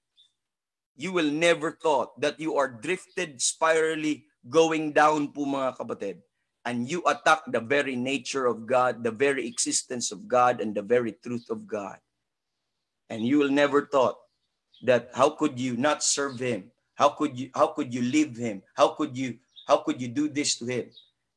you will never thought that you are drifted spirally going down po mga kapatid. And you attack the very nature of God, the very existence of God, and the very truth of God. And you will never thought that how could you not serve Him? How could you leave Him? How could you do this to Him?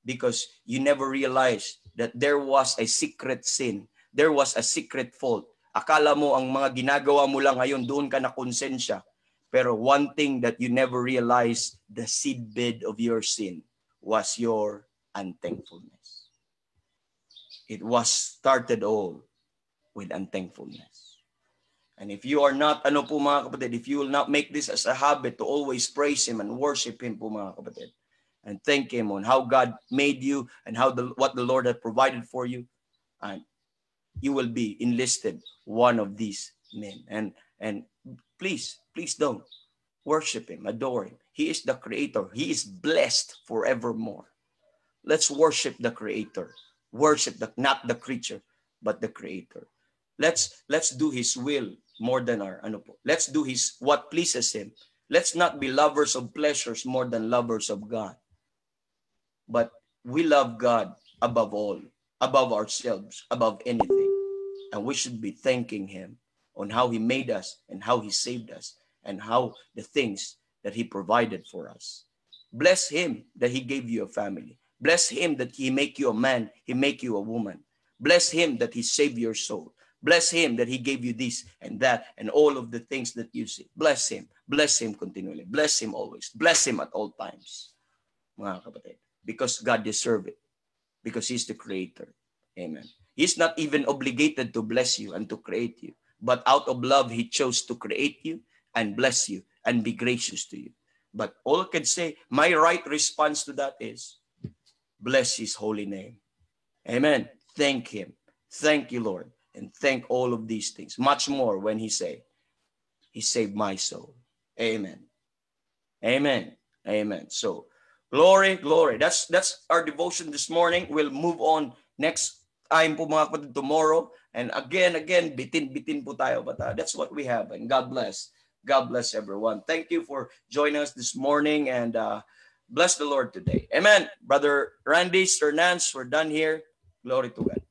Because you never realized that there was a secret sin. There was a secret fault. Akala mo ang mga ginagawa mo lang ngayon, doon ka na konsensya. Pero one thing that you never realized, the seedbed of your sin was your unthankfulness. It was started all with unthankfulness. And if you are not, po mga kapatid, if you will not make this as a habit to always praise Him and worship Him po mga kapatid, and thank Him on how God made you and what the Lord has provided for you, and you will be enlisted one of these men. And please don't worship Him, adore Him. He is the Creator. He is blessed forevermore. Let's worship the Creator. Worship not the creature, but the Creator. Let's do His will more than our let's do what pleases Him. Let's not be lovers of pleasures more than lovers of God. But we love God above all, above ourselves, above anything. And we should be thanking Him on how He made us and how He saved us and how the things that He provided for us. Bless Him that He gave you a family. Bless Him that He make you a man, He make you a woman. Bless Him that He saved your soul. Bless Him that He gave you this and that and all of the things that you see. Bless Him. Bless Him continually. Bless Him always. Bless Him at all times. Mga kapatid. Because God deserves it. Because He's the Creator. Amen. He's not even obligated to bless you and to create you. But out of love, He chose to create you and bless you and be gracious to you. But all I can say, my right response to that is, bless His holy name. Amen. Thank Him. Thank you, Lord. And thank all of these things. Much more when He say, He saved my soul. Amen. Amen. Amen. So, glory, glory. That's our devotion this morning. We'll move on next time po mga kapatid tomorrow. And again, bitin po tayo. But that's what we have. And God bless. God bless everyone. Thank you for joining us this morning. And bless the Lord today. Amen. Brother Randy, Sir Nance, we're done here. Glory to God.